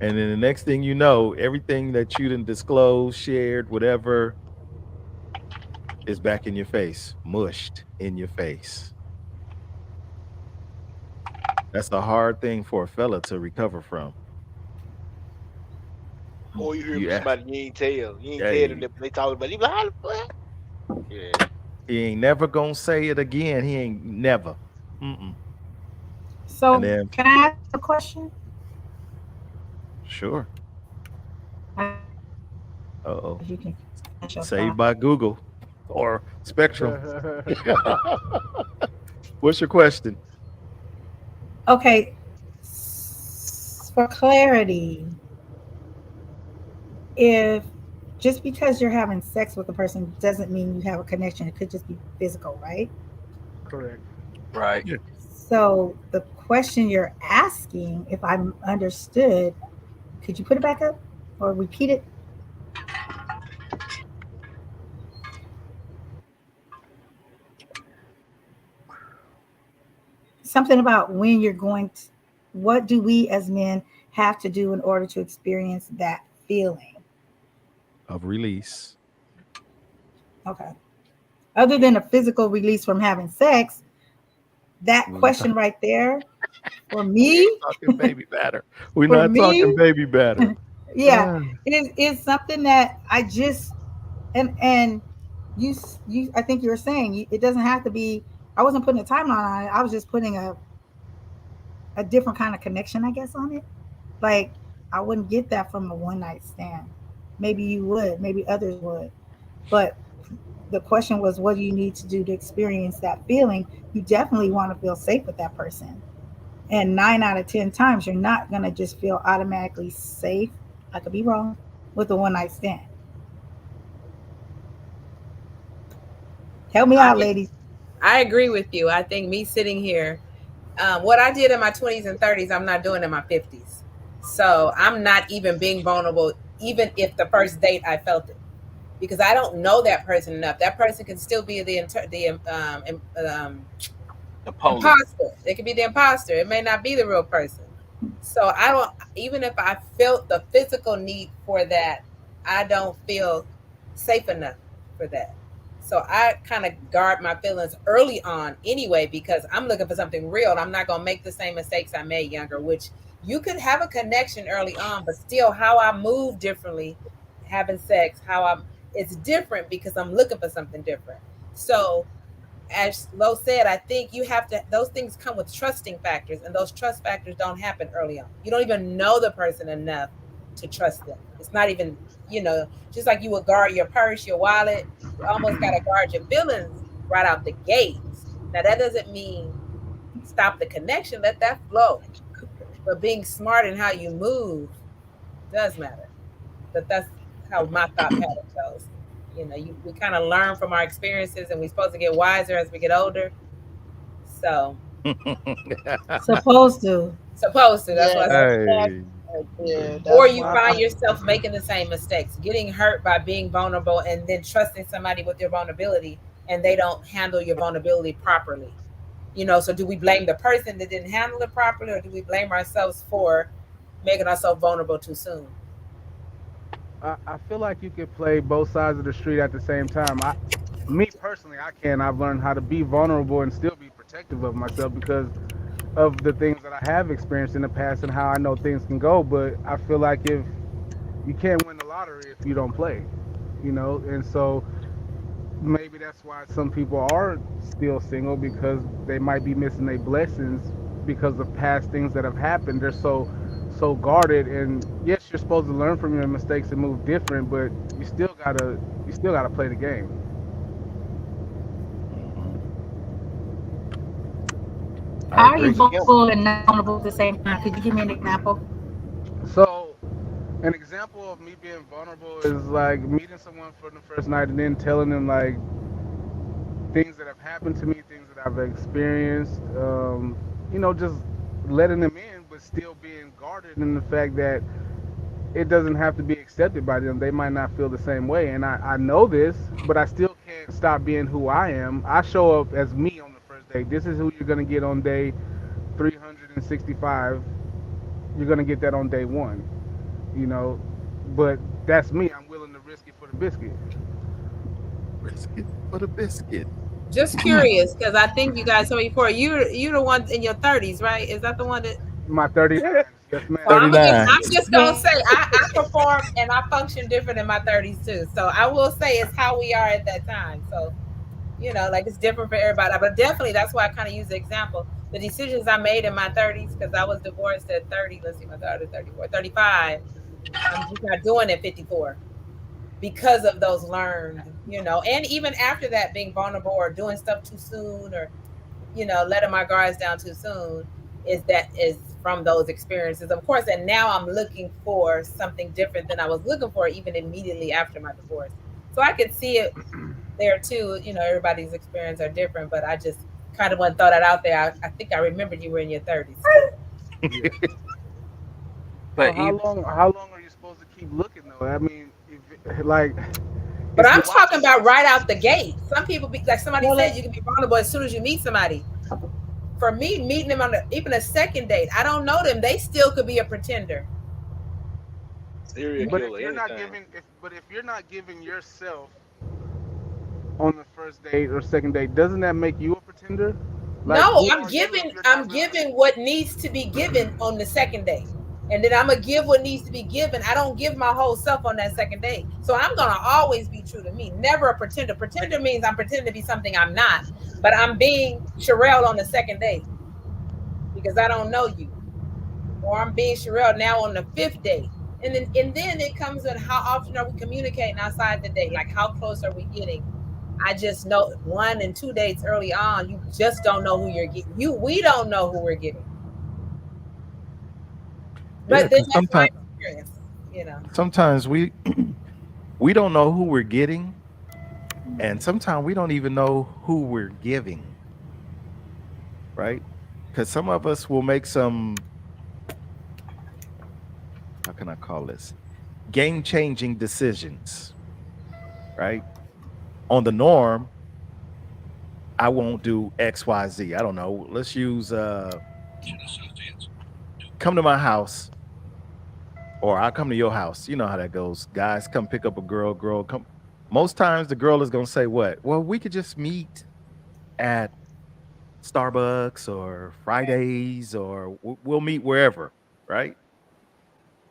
Speaker 1: and then the next thing you know, everything that you didn't disclose, shared, whatever is back in your face, mushed in your face. That's a hard thing for a fella to recover from.
Speaker 2: Or you hear
Speaker 1: You
Speaker 2: from
Speaker 1: ask,
Speaker 2: somebody you ain't tell them
Speaker 1: hey,
Speaker 2: that they talking about you be like, how the fuck? Yeah.
Speaker 1: he ain't never gonna say it again. He ain't never. Mm-mm. And
Speaker 9: So
Speaker 1: then,
Speaker 9: can I ask a question?
Speaker 1: sure.
Speaker 9: I know this is kind of
Speaker 1: Uh
Speaker 9: personal,
Speaker 1: oh.
Speaker 9: but you can finish your
Speaker 1: Saved
Speaker 9: thought.
Speaker 1: by Google or Spectrum. What's your question?
Speaker 9: Okay, for clarity, if just because you're having sex with a person doesn't mean you have a connection, it could just be physical, right?
Speaker 4: Correct.
Speaker 8: Right.
Speaker 1: Yeah.
Speaker 9: So the question you're asking, if I'm understood, could you put it back up or repeat it? Something about when you're going to, what do we as men have to do in order to experience that feeling?
Speaker 1: Of release.
Speaker 9: Okay. Other than a physical release from having sex, that
Speaker 1: We're not,
Speaker 9: question right there, for
Speaker 1: we ain't
Speaker 9: me,
Speaker 1: talking baby batter. We're
Speaker 9: for
Speaker 1: not talking
Speaker 9: me,
Speaker 1: baby batter.
Speaker 9: yeah, it is something that I just and you I think you were saying it doesn't have to be. I wasn't putting a timeline on it. I was just putting a different kind of connection, I guess, on it. Like I wouldn't get that from a one night stand. Maybe you would, maybe others would. But the question was, what do you need to do to experience that feeling? You definitely want to feel safe with that person. And 9 out of 10 times, you're not going to just feel automatically safe. I could be wrong with a one night stand. Help me out,
Speaker 10: I
Speaker 9: ladies.
Speaker 10: I agree with you. I think me sitting here, what I did in my 20s and 30s, I'm not doing in my 50s. So I'm not even being vulnerable, even if the first date I felt it, because I don't know that person enough. That person can still be
Speaker 8: The police.
Speaker 10: imposter. It could be the imposter. It may not be the real person. So I don't. Even if I felt the physical need for that, I don't feel safe enough for that. So I kind of guard my feelings early on anyway because I'm looking for something real. I'm not gonna make the same mistakes I made younger, which you could have a connection early on, but still how I move differently, having sex, how I'm it's different because I'm looking for something different. So as Lo said, I think you have to, those things come with trusting factors, and those trust factors don't happen early on. You don't even know the person enough to trust them. It's not even, just like you would guard your purse, your wallet, you almost got to guard your feelings right out the gates. Now, that doesn't mean stop the connection, let that flow. But being smart in how you move does matter. But that's how my thought pattern goes. We kind of learn from our experiences, and we're supposed to get wiser as we get older. So
Speaker 9: Supposed to.
Speaker 10: supposed to. That's
Speaker 7: Yeah,
Speaker 10: why.
Speaker 7: that's
Speaker 1: Hey.
Speaker 7: yeah,
Speaker 10: Or
Speaker 7: that's
Speaker 10: you
Speaker 7: my
Speaker 10: find
Speaker 4: I
Speaker 10: yourself making the same mistakes, getting hurt by being vulnerable, and then trusting somebody with your vulnerability, and they don't handle your vulnerability properly. So do we blame the person that didn't handle it properly, or do we blame ourselves for making ourselves vulnerable too soon?
Speaker 4: I feel like you could play both sides of the street at the same time. Me personally, I can. I've learned how to be vulnerable and still be protective of myself because of the things that I have experienced in the past and how I know things can go. But I feel like if you can't win the lottery if you don't play, and so maybe that's why some people are still single because they might be missing their blessings because of past things that have happened. They're so guarded, and yes, you're supposed to learn from your mistakes and move different, but you still gotta play the game.
Speaker 1: I
Speaker 9: How are you
Speaker 1: agree.
Speaker 2: Him.
Speaker 9: vulnerable and not vulnerable at the same time? Could you give me an example?
Speaker 4: So, an example of me being vulnerable is like meeting someone for the first night and then telling them like things that have happened to me, things that I've experienced. Just letting them in, but still being guarded in the fact that it doesn't have to be accepted by them. They might not feel the same way, and I know this, but I still can't stop being who I am. I show up as me on the first day. This is who you're gonna get on day 365. You're gonna get that on day one. You know, but that's me. I'm willing to risk it for the biscuit.
Speaker 1: Risk it for the biscuit.
Speaker 10: Just
Speaker 1: Mm.
Speaker 10: curious, because I think you guys told me before you're the one in your 30s, right? Is that the one that?
Speaker 4: My 39s, yes,
Speaker 10: Well,
Speaker 4: ma'am.
Speaker 1: $39.
Speaker 10: I'm just gonna say I perform and I function different in my 30s too. So I will say it's how we are at that time. So like it's different for everybody. But definitely that's why I kind of use the example. The decisions I made in my 30s, because I was divorced at 30. Let's see, my daughter 34, 35. I'm just not doing it at 54 because of those learned. And even after that, being vulnerable or doing stuff too soon or letting my guards down too soon is from those experiences, of course. And now I'm looking for something different than I was looking for even immediately after my divorce. So I could see it there too. Everybody's experience are different, but I just kind of want to throw that out there. I think I remembered you were in your 30s too.
Speaker 4: Yes. So
Speaker 8: But even
Speaker 4: how long are you supposed to keep looking though? I mean,
Speaker 10: But
Speaker 4: if
Speaker 10: I'm
Speaker 4: you're
Speaker 10: talking
Speaker 4: watching
Speaker 10: about
Speaker 4: someone,
Speaker 10: right out the gate. Some people be like somebody
Speaker 9: Well,
Speaker 10: said, you can be vulnerable as soon as you meet somebody. For me, meeting them on even a second date, I don't know them. They still could be a pretender.
Speaker 2: Serial
Speaker 4: but if
Speaker 2: killer,
Speaker 4: you're not
Speaker 2: anything.
Speaker 4: giving if you're not giving yourself on the first date or second date, doesn't that make you a pretender? Like,
Speaker 10: No,
Speaker 4: who
Speaker 10: I'm
Speaker 4: are you if
Speaker 10: giving
Speaker 4: you're
Speaker 10: I'm
Speaker 4: not really?
Speaker 10: giving what needs to be given on the second date. And then I'm gonna give what needs to be given. I don't give my whole self on that second date. So I'm gonna always be true to me. Never a pretender. Pretender means I'm pretending to be something I'm not. But I'm being Sherelle on the second date because I don't know you. Or I'm being Sherelle now on the fifth date. And then it comes in how often are we communicating outside the date? Like how close are we getting? I just know 1 and 2 dates early on, you just don't know who you're getting. We don't know who we're getting.
Speaker 1: Yeah,
Speaker 10: But then
Speaker 1: because
Speaker 10: that's my experience.
Speaker 1: sometimes we don't know who we're getting, and sometimes we don't even know who we're giving, right? Because some of us will make some, how can I call this, game changing decisions, right? On the norm, I won't do XYZ. I don't know. Let's use come to my house or I'll come to your house. You know how that goes. Guys come pick up a girl, girl come. Most times the girl is going to say what? Well, we could just meet at Starbucks or Fridays or we'll meet wherever, right?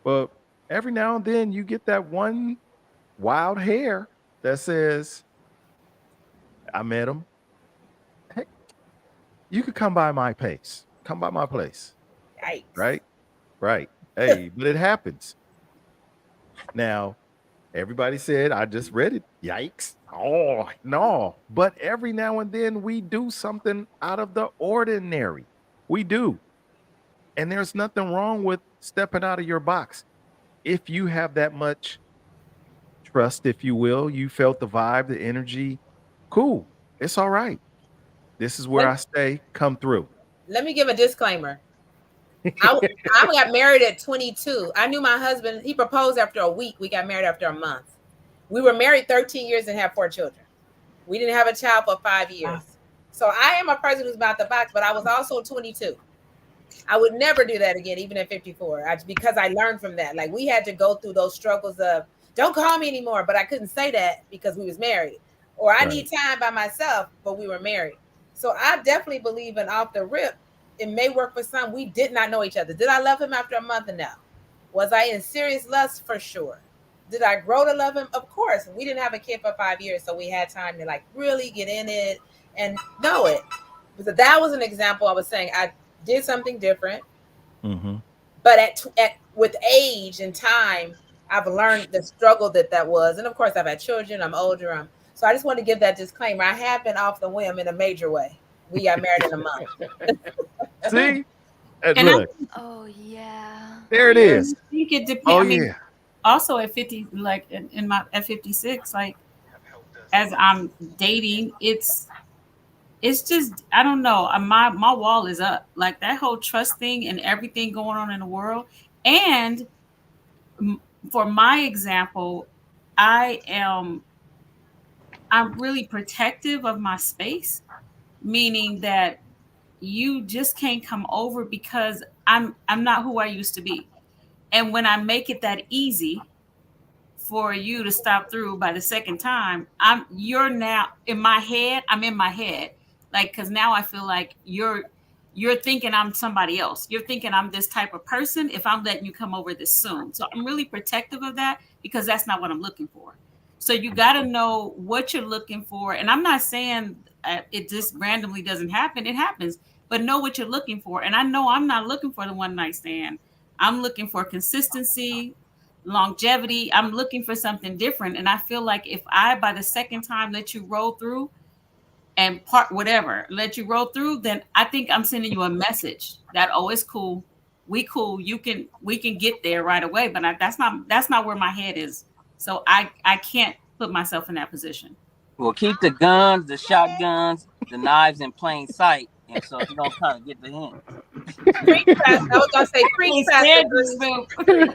Speaker 1: But every now and then you get that one wild hair that says, I met him. Hey, you could come by my place. Come by my place,
Speaker 10: Yikes.
Speaker 1: right? Right. Hey, but it happens. Now, everybody said, I just read it. Yikes. Oh, no. But every now and then we do something out of the ordinary. We do. And there's nothing wrong with stepping out of your box. If you have that much trust, if you will, you felt the vibe, the energy, cool. It's all right. This is where
Speaker 10: Let,
Speaker 1: I stay. Come through.
Speaker 10: let me give a disclaimer. I, I got married at 22. I knew my husband. He proposed after a week. We got married after a month. We were married 13 years and had 4 children. We didn't have a child for 5 years. So I am a person who's about the box, but I was also 22. I would never do that again, even at 54, because I learned from that. Like we had to go through those struggles of don't call me anymore, but I couldn't say that because we was married, or I
Speaker 1: Right.
Speaker 10: need time by myself, but we were married. So I definitely believe in off the rip. It may work for some. We did not know each other. Did I love him after a month? No. Was I in serious lust? For sure. Did I grow to love him? Of course. We didn't have a kid for 5 years, so we had time to like really get in it and know it. So that was an example. I was saying I did something different,
Speaker 1: Mm-hmm.
Speaker 10: but at with age and time, I've learned the struggle that was. And of course, I've had children. I'm older. So I just want to give that disclaimer. I have been off the whim in a major way. We got married in a month.
Speaker 1: See? And
Speaker 3: And I
Speaker 1: look,
Speaker 5: Oh yeah.
Speaker 1: there it
Speaker 3: and
Speaker 1: is.
Speaker 3: I think it depends.
Speaker 1: Oh
Speaker 3: I mean,
Speaker 1: yeah.
Speaker 3: also at 50, like in my at 56, like as I'm dating, it's just I don't know. My wall is up. Like that whole trust thing and everything going on in the world. And for my example, I am I'm really protective of my space, meaning that you just can't come over because I'm not who I used to be. And when I make it that easy for you to stop through by the second time, you're now in my head. I'm in my head, like because now I feel like you're thinking I'm somebody else. You're thinking I'm this type of person if I'm letting you come over this soon. So I'm really protective of that because that's not what I'm looking for. So you got to know what you're looking for, and I'm not saying it just randomly doesn't happen. It happens, but know what you're looking for. And I know I'm not looking for the one night stand. I'm looking for consistency, longevity. I'm looking for something different. And I feel like if I, by the second time, let you roll through and part whatever, let you roll through, then I think I'm sending you a message that, oh, it's cool. We cool. We can get there right away. But that's not where my head is. So I can't put myself in that position.
Speaker 8: Well, keep the guns, the shotguns, the knives in plain sight, and so you don't kind of get the hint.
Speaker 10: Preach, Pastor. I was gonna say preach,
Speaker 3: They
Speaker 10: Pastor
Speaker 3: scared you,
Speaker 10: Bruce.
Speaker 3: Snoop.
Speaker 10: Preach.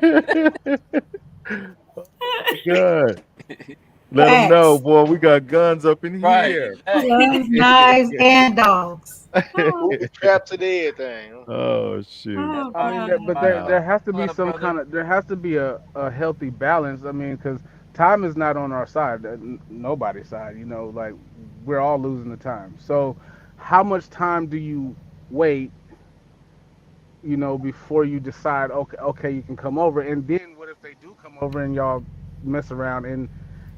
Speaker 1: Good. Let them know,
Speaker 9: Facts.
Speaker 1: boy. We got guns up in
Speaker 8: Right,
Speaker 1: here.
Speaker 8: exactly.
Speaker 9: Guns, knives, and dogs.
Speaker 3: Oh,
Speaker 2: Booby traps and everything. Huh?
Speaker 1: Oh shoot.
Speaker 8: That's
Speaker 3: oh
Speaker 4: I
Speaker 8: why I
Speaker 4: mean,
Speaker 3: God.
Speaker 8: keep
Speaker 4: but
Speaker 8: my
Speaker 4: there
Speaker 1: Wow.
Speaker 4: has to be
Speaker 8: blood
Speaker 4: some
Speaker 8: brother.
Speaker 4: kind of there has to be a healthy balance. I mean, because time is not on our side, nobody's side. You know, like we're all losing the time. So, how much time do you wait? You know, before you decide, okay, you can come over, and then what if they do come over and y'all mess around and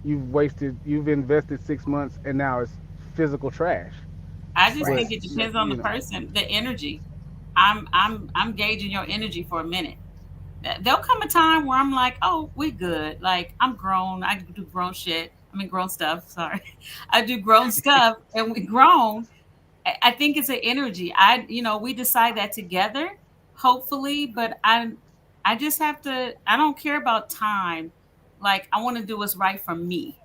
Speaker 4: you've invested 6 months and now it's physical trash.
Speaker 3: I just
Speaker 4: But
Speaker 3: think it
Speaker 4: yeah,
Speaker 3: depends on
Speaker 4: you
Speaker 3: the
Speaker 4: know,
Speaker 3: person, the energy. I'm gauging your energy for a minute. There'll come a time where I'm like, oh, we good. Like I'm grown. I do grown shit. I mean grown stuff. Sorry, I do grown stuff, and we grown. I think it's an energy. We decide that together, hopefully. But I just have to. I don't care about time. Like I want to do what's right for me.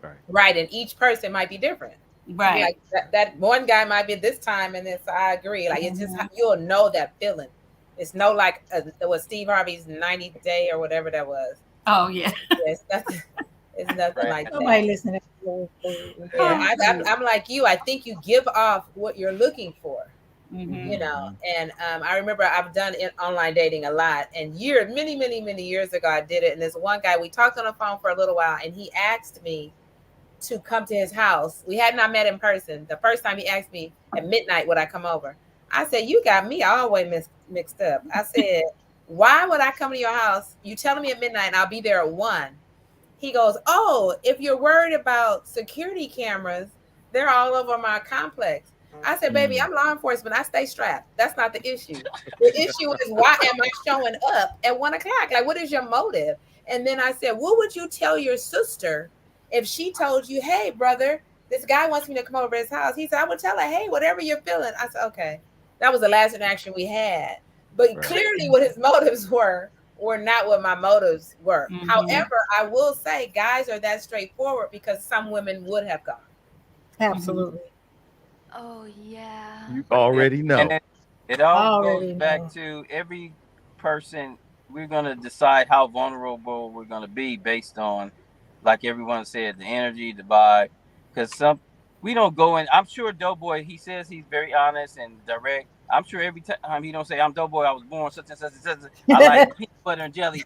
Speaker 1: Right.
Speaker 10: Right, and each person might be different.
Speaker 3: Right.
Speaker 10: Like that one guy might be this time, and it's I agree. Like it's just
Speaker 3: Mhm.
Speaker 10: you'll know that feeling. It's no like it was Steve Harvey's 90 day or whatever that was.
Speaker 3: Oh yeah.
Speaker 10: Yes, nothing. It's nothing
Speaker 2: Right.
Speaker 10: like that.
Speaker 9: Nobody listening to
Speaker 10: Yeah,
Speaker 3: Oh,
Speaker 10: I'm like you. I think you give off what you're looking for.
Speaker 3: hmm
Speaker 10: You know,
Speaker 1: Mm-hmm.
Speaker 10: and I remember I've done online dating a lot, and many years ago I did it. And there's one guy we talked on the phone for a little while, and he asked me to come to his house. We had not met in person. The first time he asked me at midnight would I come over. I said, "You got me always mixed up." I said, "Why would I come to your house? You telling me at midnight and I'll be there at 1." He goes, "Oh, if you're worried about security cameras, they're all over my complex." I said, "Baby,
Speaker 1: Mm.
Speaker 10: I'm law enforcement. I stay strapped. That's not the issue. The issue is why am I showing up at 1 o'clock? Like, what is your motive?" And then I said, "What would you tell your sister if she told you, hey, brother, this guy wants me to come over his house?" He said, "I would tell her, hey, whatever you're feeling." I said, "Okay." That was the last interaction we had. But
Speaker 1: Right.
Speaker 10: clearly, what his motives were not what my motives were.
Speaker 3: hmm
Speaker 10: However, I will say guys are that straightforward because some women would have gone.
Speaker 3: hmm
Speaker 9: Absolutely.
Speaker 5: Oh yeah.
Speaker 1: You
Speaker 8: Yeah,
Speaker 1: already
Speaker 8: and
Speaker 1: know.
Speaker 8: it all goes
Speaker 9: Already
Speaker 8: back
Speaker 9: know.
Speaker 8: to every person. We're gonna decide how vulnerable we're gonna be based on, like everyone said, the energy, the vibe. Because some we don't go in. I'm sure Doughboy. He says he's very honest and direct. I'm sure every time he don't say I'm Doughboy. I was born such and such and such. I like peanut butter and jelly.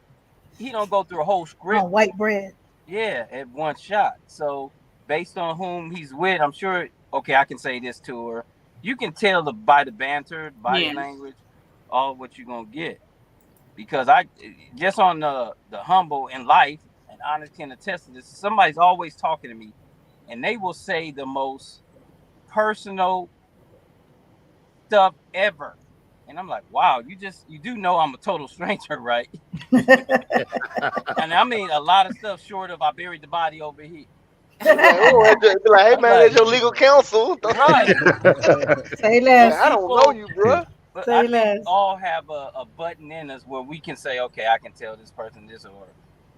Speaker 8: He don't go through a whole script.
Speaker 9: On white bread.
Speaker 8: Yeah, at one shot. So based on whom he's with, I'm sure. Okay, I can say this to her. You can tell by the banter, body
Speaker 3: Yeah.
Speaker 8: language, all what you're gonna get. Because I just on the humble in life, and honest can attest to this. Somebody's always talking to me, and they will say the most personal stuff ever. And I'm like, wow, you do know I'm a total stranger, right? And I mean a lot of stuff short of I buried the body over here.
Speaker 2: Be like, oh, be like, hey
Speaker 8: I'm
Speaker 2: man,
Speaker 8: like,
Speaker 2: that's your legal counsel.
Speaker 8: right.
Speaker 9: Say
Speaker 2: Like,
Speaker 8: But
Speaker 2: I
Speaker 9: less.
Speaker 2: don't know
Speaker 8: people,
Speaker 2: you, bruh.
Speaker 8: but I
Speaker 9: Say
Speaker 8: think we
Speaker 9: less.
Speaker 8: all have a button in us where we can say, okay, I can tell this person this, or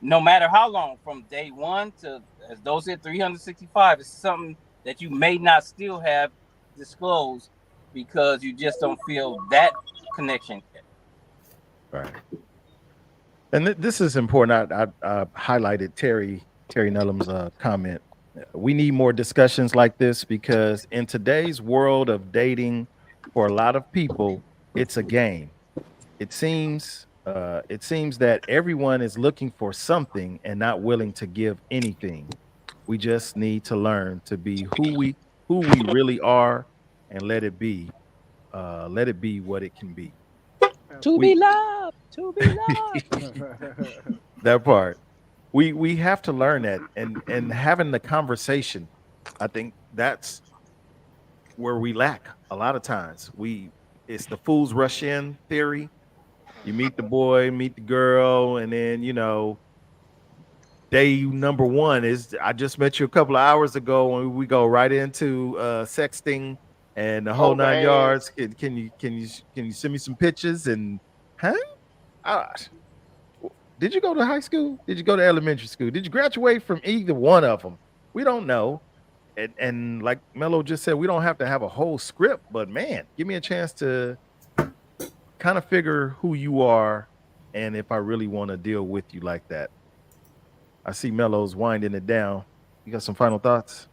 Speaker 8: no matter how long, from day one to, as those said, 365, it's something that you may not still have disclosed because you just don't feel that connection yet.
Speaker 1: Right. And this is important. I highlighted Terry Nullum's comment. We need more discussions like this because in today's world of dating, for a lot of people, it's a game. It seems that everyone is looking for something and not willing to give anything. We just need to learn to be who we really are and let it be what it can be.
Speaker 8: To be
Speaker 1: We
Speaker 4: Absolutely.
Speaker 8: loved, to be loved.
Speaker 1: that part. We have to learn that and having the conversation. I think that's where we lack a lot of times. It's the fools rush in theory. You meet the boy, meet the girl, and then day number one is I just met you a couple of hours ago, and we go right into sexting and the whole
Speaker 2: Holding
Speaker 1: nine yards.
Speaker 2: hands.
Speaker 1: Can you send me some pictures and huh? Ah, did you go to high school? Did you go to elementary school? Did you graduate from either one of them? We don't know. And like Mello just said, we don't have to have a whole script, but man, give me a chance to kind of figure who you are and if I really want to deal with you like that. I see Mello's winding it down. You got some final thoughts?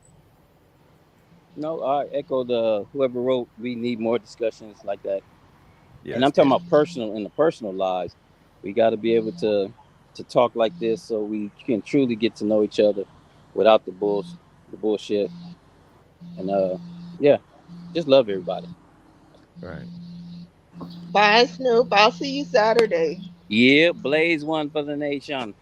Speaker 8: No, I echo the whoever wrote. We need more discussions like that, and
Speaker 1: Yes.
Speaker 8: I'm talking about personal in the personal lives. We got to be able to talk like this so we can truly get to know each other without the bullshit, and yeah, just love everybody.
Speaker 1: Right.
Speaker 7: Bye, Snoop. I'll see you Saturday.
Speaker 8: Yeah, blaze one for the nation.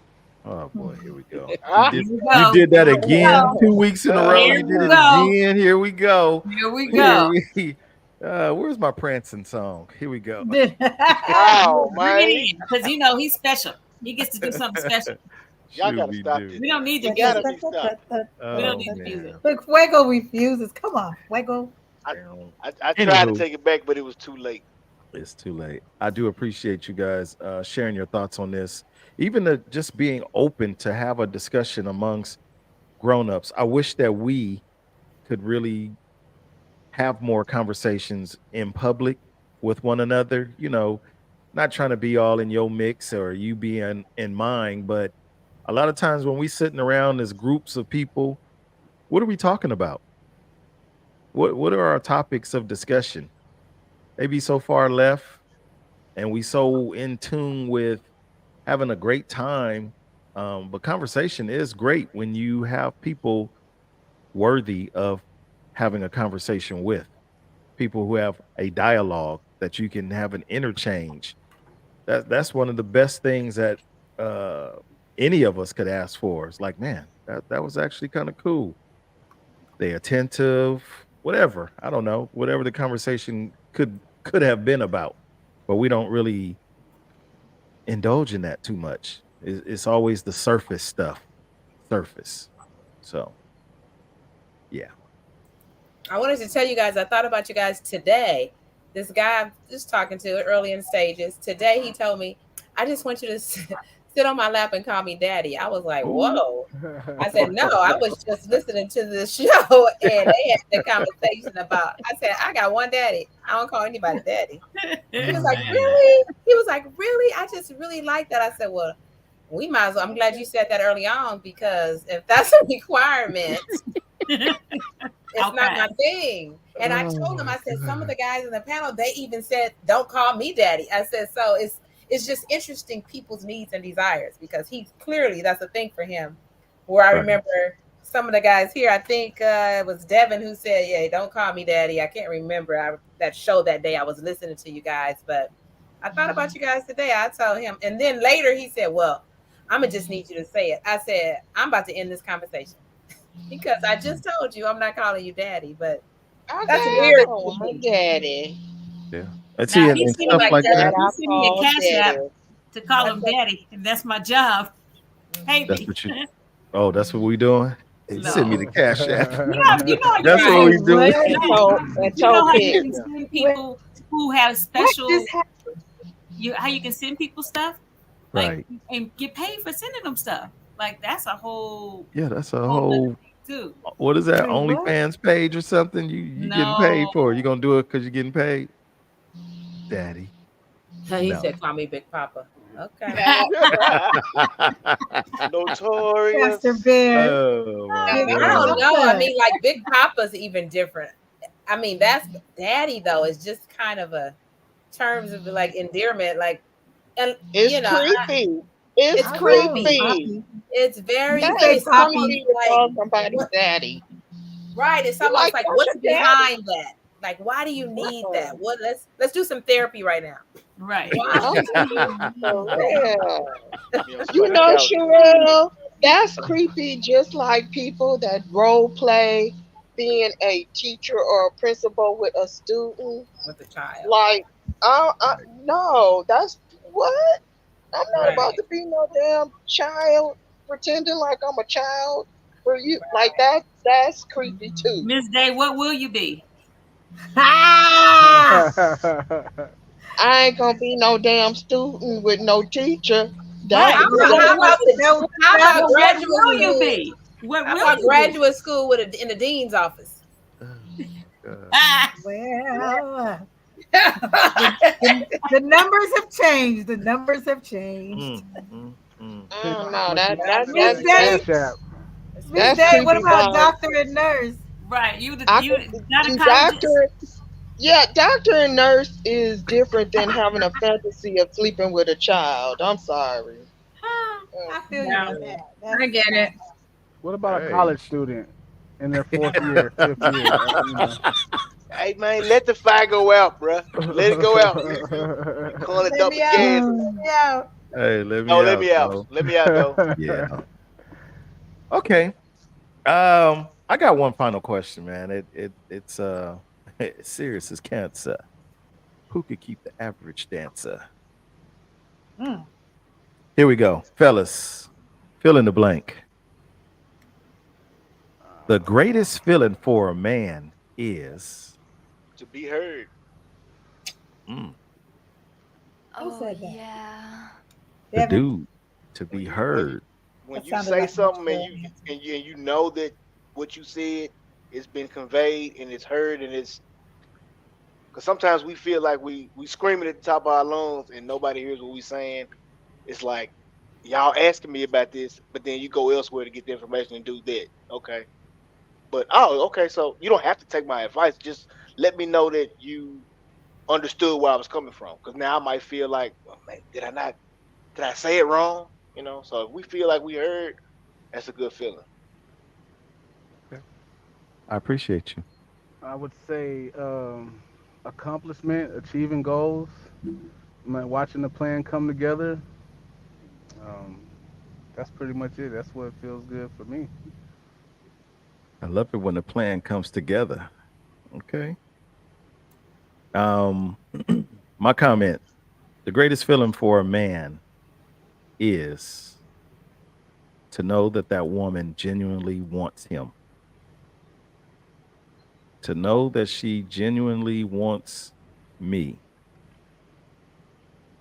Speaker 1: Oh boy, here we go. You
Speaker 2: Ah,
Speaker 1: did
Speaker 3: Here we
Speaker 1: you
Speaker 3: go.
Speaker 1: did that
Speaker 3: Here we
Speaker 1: again
Speaker 3: go.
Speaker 1: 2 weeks in a row.
Speaker 3: Here
Speaker 1: You did
Speaker 3: we
Speaker 1: it
Speaker 3: go.
Speaker 1: again. Here we go.
Speaker 3: Here we
Speaker 1: Here
Speaker 3: go.
Speaker 1: we where's my prancing song? Here we go.
Speaker 2: how,
Speaker 3: Bring it
Speaker 2: man?
Speaker 3: in because you know he's special. He gets to do something special.
Speaker 2: Y'all
Speaker 1: Should
Speaker 2: gotta
Speaker 1: we
Speaker 2: stop
Speaker 1: do?
Speaker 2: this,
Speaker 3: We don't
Speaker 2: man.
Speaker 3: need
Speaker 2: It
Speaker 3: your
Speaker 2: gotta
Speaker 3: music.
Speaker 2: be stopped.
Speaker 3: We don't
Speaker 1: Oh
Speaker 3: need the music.
Speaker 1: man.
Speaker 9: Look, Fuego refuses. Come on, Fuego.
Speaker 2: I,
Speaker 1: Well,
Speaker 2: I tried to
Speaker 1: anywho,
Speaker 2: take it back, but it was too late.
Speaker 1: it's too late. I do appreciate you guys sharing your thoughts on this. Even just being open to have a discussion amongst grown-ups. I wish that we could really have more conversations in public with one another, not trying to be all in your mix or you be in mine, but a lot of times when we sitting around as groups of people, what are we talking about? What are our topics of discussion? They be so far left and we so in tune with having a great time. But conversation is great when you have people worthy of having a conversation with, people who have a dialogue that you can have an interchange. That's one of the best things that uh, any of us could ask for. It's like, man, that was actually kind of cool. They attentive, whatever. I don't know, whatever the conversation could have been about, but we don't really indulge in that too much. It's always the surface stuff, surface. So yeah,
Speaker 10: I wanted to tell you guys, I thought about you guys today. This guy I'm just talking to early in stages. Today he told me, I just want you to sit on my lap and call me daddy. I was like,
Speaker 1: ooh,
Speaker 10: whoa. I said, no, I was just listening to this show and they had the conversation about, I said, I got one daddy. I don't call anybody daddy. He was like, really? He was like, really? I just really like that. I said, well, we might as well. I'm glad you said that early on because if that's a requirement, it's not
Speaker 3: Okay.
Speaker 10: my thing. And I
Speaker 4: Oh
Speaker 10: told him,
Speaker 4: my
Speaker 10: I said, some of
Speaker 4: god.
Speaker 10: the guys in the panel, they even said, don't call me daddy. I said, so it's just interesting people's needs and desires because he clearly that's a thing for him. Where I
Speaker 1: right,
Speaker 10: remember some of the guys here, I think it was Devin who said, yeah, don't call me daddy. I can't remember that show that day. I was listening to you guys, but I thought about you guys today. I told him. And then later he said, well, I'm going to just need you to say it. I said, I'm about to end this conversation because I just told you I'm not calling you daddy, but that's
Speaker 7: Okay, I
Speaker 10: weird
Speaker 7: call
Speaker 10: to
Speaker 7: my
Speaker 10: me.
Speaker 7: daddy.
Speaker 1: yeah. And
Speaker 3: Now
Speaker 1: see, and,
Speaker 3: he
Speaker 1: and
Speaker 3: sent
Speaker 10: He was
Speaker 1: stuff
Speaker 3: me
Speaker 10: like,
Speaker 1: like
Speaker 10: that's
Speaker 7: That
Speaker 1: that.
Speaker 3: he
Speaker 7: I
Speaker 3: sent me a
Speaker 7: call
Speaker 3: cash app
Speaker 7: daddy.
Speaker 3: to call
Speaker 10: I
Speaker 3: him
Speaker 10: said,
Speaker 3: daddy, and that's my job. Pay
Speaker 1: That's
Speaker 3: me.
Speaker 1: what you. Oh, that's what we doing. Hey, send me the
Speaker 3: No.
Speaker 1: cash app.
Speaker 3: You know how you
Speaker 1: That's
Speaker 3: can
Speaker 1: what
Speaker 10: Right.
Speaker 1: we
Speaker 3: send
Speaker 1: do.
Speaker 9: What?
Speaker 7: And
Speaker 3: no.
Speaker 7: toe and
Speaker 3: You
Speaker 7: toe
Speaker 3: know how you
Speaker 7: pick.
Speaker 3: can
Speaker 9: What?
Speaker 3: send
Speaker 9: What?
Speaker 3: people who have
Speaker 9: What just
Speaker 3: special
Speaker 9: happened?
Speaker 3: you how you can send people stuff like
Speaker 1: Right.
Speaker 3: and get paid for sending them stuff. Like that's a
Speaker 1: Yeah, that's a
Speaker 3: whole other
Speaker 1: whole
Speaker 3: thing too.
Speaker 1: what is that?
Speaker 9: Wait, what?
Speaker 1: OnlyFans page or something? You getting paid
Speaker 3: No.
Speaker 1: for it. You gonna do it because you're getting paid? Daddy.
Speaker 10: He
Speaker 1: No.
Speaker 10: said, "Call me Big Papa." Okay.
Speaker 9: Pastor
Speaker 2: Notorious.
Speaker 9: Bear.
Speaker 1: Oh my
Speaker 9: Big
Speaker 10: I don't
Speaker 1: God.
Speaker 10: know. I
Speaker 9: Papa.
Speaker 10: mean, like Big Papa's even different. I mean, that's daddy though. Is just kind of a terms of like endearment, like, and
Speaker 7: It's creepy. It's
Speaker 10: it's
Speaker 9: I know,
Speaker 10: creepy.
Speaker 7: creepy.
Speaker 9: Poppy.
Speaker 10: It's
Speaker 9: You
Speaker 10: very,
Speaker 9: can
Speaker 7: That
Speaker 10: and
Speaker 9: say
Speaker 7: is
Speaker 10: it's
Speaker 9: Poppy.
Speaker 10: almost
Speaker 7: creepy to
Speaker 10: like
Speaker 7: call somebody
Speaker 10: what?
Speaker 7: daddy.
Speaker 10: Right. It's
Speaker 7: You're
Speaker 10: almost
Speaker 7: like,
Speaker 10: like
Speaker 7: that's
Speaker 10: what's
Speaker 7: your daddy.
Speaker 10: behind that? Like, why do you need that?
Speaker 7: Oh,
Speaker 10: What? Let's do some therapy right now.
Speaker 3: Right.
Speaker 10: Why
Speaker 7: I'm
Speaker 10: do you need
Speaker 7: for
Speaker 10: that?
Speaker 7: real.
Speaker 2: You know,
Speaker 7: You
Speaker 2: somebody
Speaker 7: know,
Speaker 2: couch.
Speaker 7: Sherelle, that's creepy just like people that role play being a teacher or a principal with a student.
Speaker 10: With a child?
Speaker 7: Like, no, that's what? I'm not about
Speaker 10: Right.
Speaker 7: to be no damn child pretending like I'm a child for you. Like that's creepy too.
Speaker 3: Miss Day, what will you be?
Speaker 9: Ah!
Speaker 7: I ain't gonna be no damn student with no teacher. That
Speaker 3: Right.
Speaker 10: How
Speaker 3: But
Speaker 10: about
Speaker 3: what
Speaker 10: how
Speaker 3: will
Speaker 10: about
Speaker 3: you
Speaker 10: the
Speaker 9: That,
Speaker 10: how
Speaker 9: that,
Speaker 10: about
Speaker 3: but what
Speaker 10: graduate
Speaker 3: will you
Speaker 10: school?
Speaker 3: be? What
Speaker 10: How
Speaker 3: will
Speaker 10: about
Speaker 3: you be?
Speaker 10: graduate school with in the dean's office?
Speaker 1: Oh God.
Speaker 3: Ah,
Speaker 9: well, the numbers have changed. The numbers have changed.
Speaker 1: Mm, mm, mm.
Speaker 7: I
Speaker 4: Send
Speaker 7: don't
Speaker 4: me how
Speaker 7: know.
Speaker 4: much
Speaker 7: That
Speaker 4: you got
Speaker 7: that
Speaker 4: to
Speaker 9: Miss
Speaker 7: that
Speaker 4: the
Speaker 7: that
Speaker 9: Day,
Speaker 4: cash app.
Speaker 9: Miss
Speaker 10: Especially
Speaker 7: that's
Speaker 9: Day, what
Speaker 7: creepy
Speaker 9: about
Speaker 7: vibes.
Speaker 9: doctor and nurse?
Speaker 3: right. You
Speaker 7: I
Speaker 3: you not a
Speaker 7: and
Speaker 3: gynecologist?
Speaker 7: doctor and nurse is different than having a fantasy of sleeping with a child. I'm sorry.
Speaker 9: I feel you
Speaker 6: No,
Speaker 9: on
Speaker 10: yeah.
Speaker 9: that. That's
Speaker 6: I get it.
Speaker 4: What about a
Speaker 1: Hey.
Speaker 4: college student in their fourth year, fifth year?
Speaker 2: Hey man, let the fire go out, bruh. Let it go out. You calling it
Speaker 9: let me
Speaker 2: double
Speaker 9: out.
Speaker 2: gas?
Speaker 9: Let me out.
Speaker 1: Hey, let
Speaker 2: No,
Speaker 1: me
Speaker 2: let
Speaker 1: out
Speaker 2: me out.
Speaker 1: though.
Speaker 2: Let me out though.
Speaker 1: Yeah. Okay. I got one final question, man. It's it's serious as cancer. Who could keep the average dancer?
Speaker 9: Mm.
Speaker 1: Here we go, fellas. Fill in the blank. The greatest feeling for a man is
Speaker 2: To be heard.
Speaker 1: mm,
Speaker 9: Who
Speaker 5: Oh,
Speaker 9: said that?
Speaker 5: yeah.
Speaker 1: the
Speaker 9: Devin?
Speaker 1: dude to
Speaker 2: When
Speaker 1: be
Speaker 2: you when you
Speaker 1: heard.
Speaker 2: when
Speaker 9: That
Speaker 2: you
Speaker 9: sounded
Speaker 2: say
Speaker 9: like
Speaker 2: something and
Speaker 9: Michelle.
Speaker 2: you know that what you said it's been conveyed and it's heard and it's because sometimes we feel like we screaming at the top of our lungs and nobody hears what we saying. It's like y'all asking me about this, but then you go elsewhere to get the information and do that. Okay. But oh, okay, so you don't have to take my advice. Just let me know that you understood where I was coming from. Because now I might feel like, well, man, did I say it wrong? You know, so if we feel like we heard, that's a good feeling.
Speaker 1: Okay. I appreciate you.
Speaker 4: I would say accomplishment, achieving goals, watching the plan come together. Um, that's pretty much it. That's what feels good for me.
Speaker 1: I love it when the plan comes together. Okay. Um, my comment: the greatest feeling for a man is to know that that woman genuinely wants him. To know that she genuinely wants me.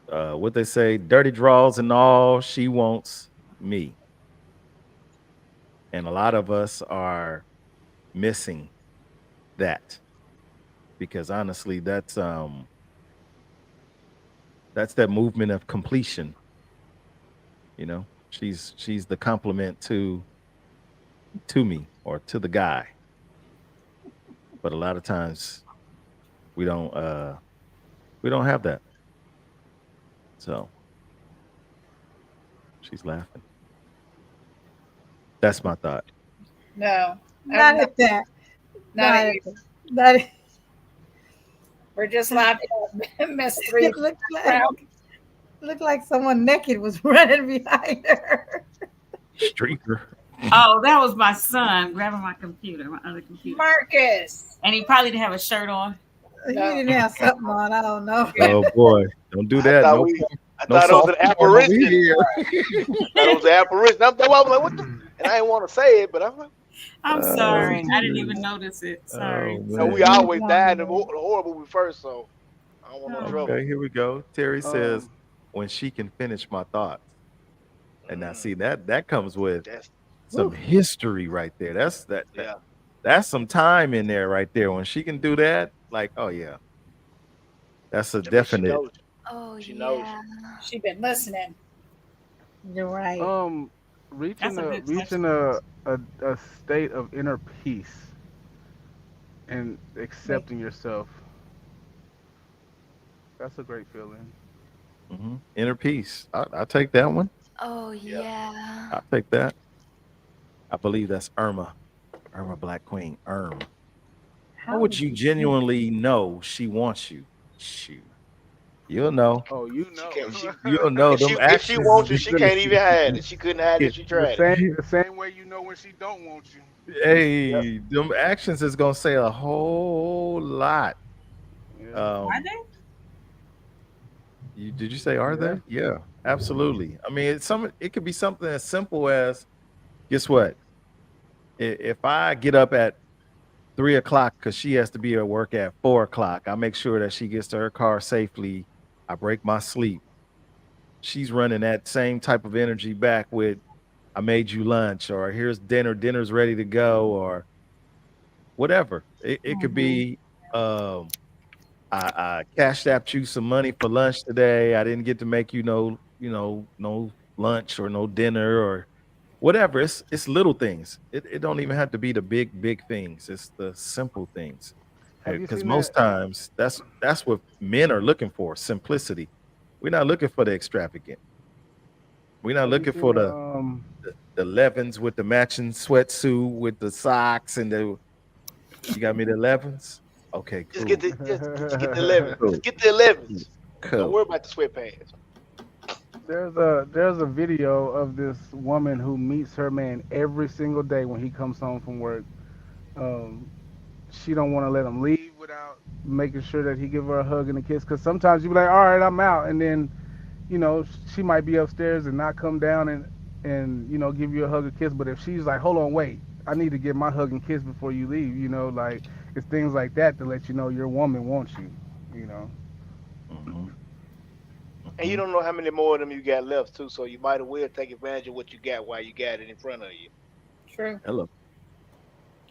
Speaker 1: What they say, dirty draws and all, she wants me. And a lot of us are missing that because honestly, that's that movement of completion. You know, she's the complement to me or to the guy. But a lot of times we don't uh we don't have that. So she's laughing. That's my thought.
Speaker 6: No,
Speaker 9: Not
Speaker 6: I'm
Speaker 9: at that.
Speaker 6: not at
Speaker 9: Not
Speaker 6: you.
Speaker 9: at that. Not at,
Speaker 6: We're just laughing at Miss Three
Speaker 9: it looked
Speaker 6: Crown.
Speaker 9: like someone naked was running behind her.
Speaker 1: Streaker.
Speaker 3: Oh, that was my son grabbing my computer, my other computer.
Speaker 6: Marcus.
Speaker 3: And he probably didn't have a shirt on.
Speaker 9: He
Speaker 6: No.
Speaker 9: didn't have something on. I don't know.
Speaker 6: Yeah.
Speaker 1: Oh boy, don't do
Speaker 2: I
Speaker 1: that.
Speaker 2: thought
Speaker 1: No,
Speaker 2: we, I
Speaker 1: no
Speaker 2: thought it was
Speaker 1: soft
Speaker 2: an
Speaker 1: porn over
Speaker 2: apparition.
Speaker 1: here.
Speaker 2: I thought it was an apparition. That's why I was like, what the? And I didn't want to say it, but I'm like,
Speaker 3: I'm
Speaker 1: Oh,
Speaker 3: sorry. I didn't
Speaker 1: jeez.
Speaker 3: even notice it. Sorry.
Speaker 1: Oh,
Speaker 2: You know, we
Speaker 1: man.
Speaker 2: always die in the horror movie first, so I don't want no
Speaker 3: Oh.
Speaker 2: trouble.
Speaker 1: Okay, here we go. Terry says,
Speaker 4: Um,
Speaker 1: when she can finish my thoughts. And now
Speaker 2: Mm,
Speaker 1: see that comes with
Speaker 2: that's
Speaker 1: some history right there.
Speaker 2: yeah.
Speaker 1: That's some time in there right there. When she can do that, like, oh yeah, that's a
Speaker 2: That means she
Speaker 1: definite.
Speaker 2: knows you.
Speaker 5: Oh
Speaker 2: She knows
Speaker 5: yeah.
Speaker 6: She been listening.
Speaker 9: You're right.
Speaker 4: um,
Speaker 3: That's a good
Speaker 4: reaching
Speaker 3: question.
Speaker 4: a state of inner peace and
Speaker 9: Make
Speaker 4: accepting yourself. That's a great feeling.
Speaker 1: Inner peace. I'll take that one.
Speaker 5: Oh
Speaker 2: you. Yeah.
Speaker 5: yeah.
Speaker 1: I'll take that. I believe that's Irma. Irma Black Queen. How
Speaker 9: how
Speaker 1: would
Speaker 9: would
Speaker 1: you
Speaker 9: you feel?
Speaker 1: genuinely know she wants you? Shoot. You'll know.
Speaker 4: Oh, you
Speaker 2: She
Speaker 4: know.
Speaker 2: can't. She
Speaker 1: You'll know. Them
Speaker 2: if she
Speaker 1: actions is
Speaker 2: wants you,
Speaker 1: gonna
Speaker 2: she can't even hide it. She couldn't hide
Speaker 1: it,
Speaker 2: if she
Speaker 4: the
Speaker 2: tried it.
Speaker 4: same way you know when she don't want you.
Speaker 2: Yep.
Speaker 1: hey, them actions is gonna say a whole lot.
Speaker 4: Yeah,
Speaker 3: Are
Speaker 1: Um,
Speaker 3: they?
Speaker 1: did you say are
Speaker 4: yeah.
Speaker 1: they? Yeah, absolutely. I mean, it could be something as simple as guess what? If I get up at 3 o'clock because she has to be at work at 4 o'clock, I make sure that she gets to her car safely. I break my sleep. She's running that same type of energy back with I made you lunch or here's dinner, dinner's ready to go or whatever. It could
Speaker 9: Mm-hmm.
Speaker 1: be um I cashed out you some money for lunch today. I didn't get to make you no lunch or no dinner or whatever. It's little things. It don't even have to be the big things. It's the simple things.
Speaker 4: Have you
Speaker 1: Because
Speaker 4: seen
Speaker 1: most
Speaker 4: that?
Speaker 1: times that's what men are looking for, simplicity. We're not looking for the extravagant. We're not
Speaker 4: Have you
Speaker 1: looking
Speaker 4: seen
Speaker 1: for
Speaker 4: the
Speaker 1: the 11s with the matching sweatsuit with the socks and the you got me the 11s? Okay,
Speaker 2: Just get
Speaker 1: cool.
Speaker 2: the just get the 11s.
Speaker 1: Cool.
Speaker 2: Just get the 11s. Don't
Speaker 1: Cool.
Speaker 2: worry about the sweatpants.
Speaker 4: there's a video of this woman who meets her man every single day when he comes home from work. Um, she don't want to let him leave without making sure that he give her a hug and a kiss. Cause sometimes you be like, all right, I'm out, and then she might be upstairs and not come down and give you a hug or kiss. But if she's like, hold on, wait, I need to get my hug and kiss before you leave. Like it's things like that to let you know your woman wants you. You know.
Speaker 1: Mhm,
Speaker 2: And you
Speaker 1: mhm.
Speaker 2: don't know how many more of them you got left too, so you might as well take advantage of what you got while you got it in front of you.
Speaker 3: True.
Speaker 1: Hello.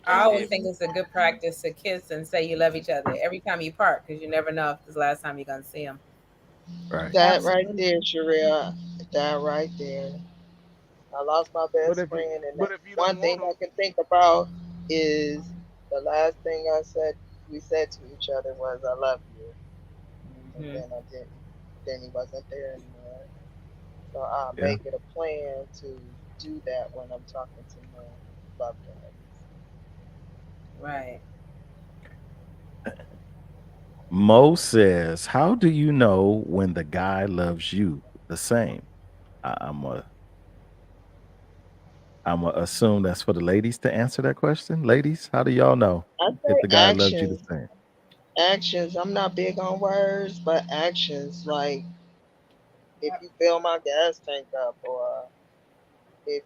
Speaker 10: I
Speaker 2: That's
Speaker 10: always
Speaker 2: it.
Speaker 10: think it's a good practice to kiss and say you love each other every time you part because you never know if it's the last time you're gonna see them.
Speaker 1: Right.
Speaker 7: That right
Speaker 9: Absolutely.
Speaker 7: there, Sharia. That right there. I lost my
Speaker 4: But
Speaker 7: best
Speaker 4: if you
Speaker 7: friend, and
Speaker 4: but if you
Speaker 7: one
Speaker 4: don't
Speaker 7: thing
Speaker 4: want
Speaker 7: I
Speaker 4: them,
Speaker 7: can think about is the last thing we said to each other was "I love you," and
Speaker 10: Hmm.
Speaker 7: then I didn't. Then he wasn't there anymore. So I
Speaker 1: Yeah.
Speaker 7: make it a plan to do that when I'm talking to my loved ones.
Speaker 10: Right.
Speaker 1: Mo says, "How do you know when the guy loves you the same?" I, I'm a I'm a assume that's for the ladies to answer that question. Ladies, how do y'all know
Speaker 7: I
Speaker 1: if
Speaker 7: say
Speaker 1: the guy loves you the
Speaker 7: actions,
Speaker 1: same?
Speaker 7: actions. I'm not big on words, but actions. Like if
Speaker 6: Yep.
Speaker 7: you fill my gas tank up, or if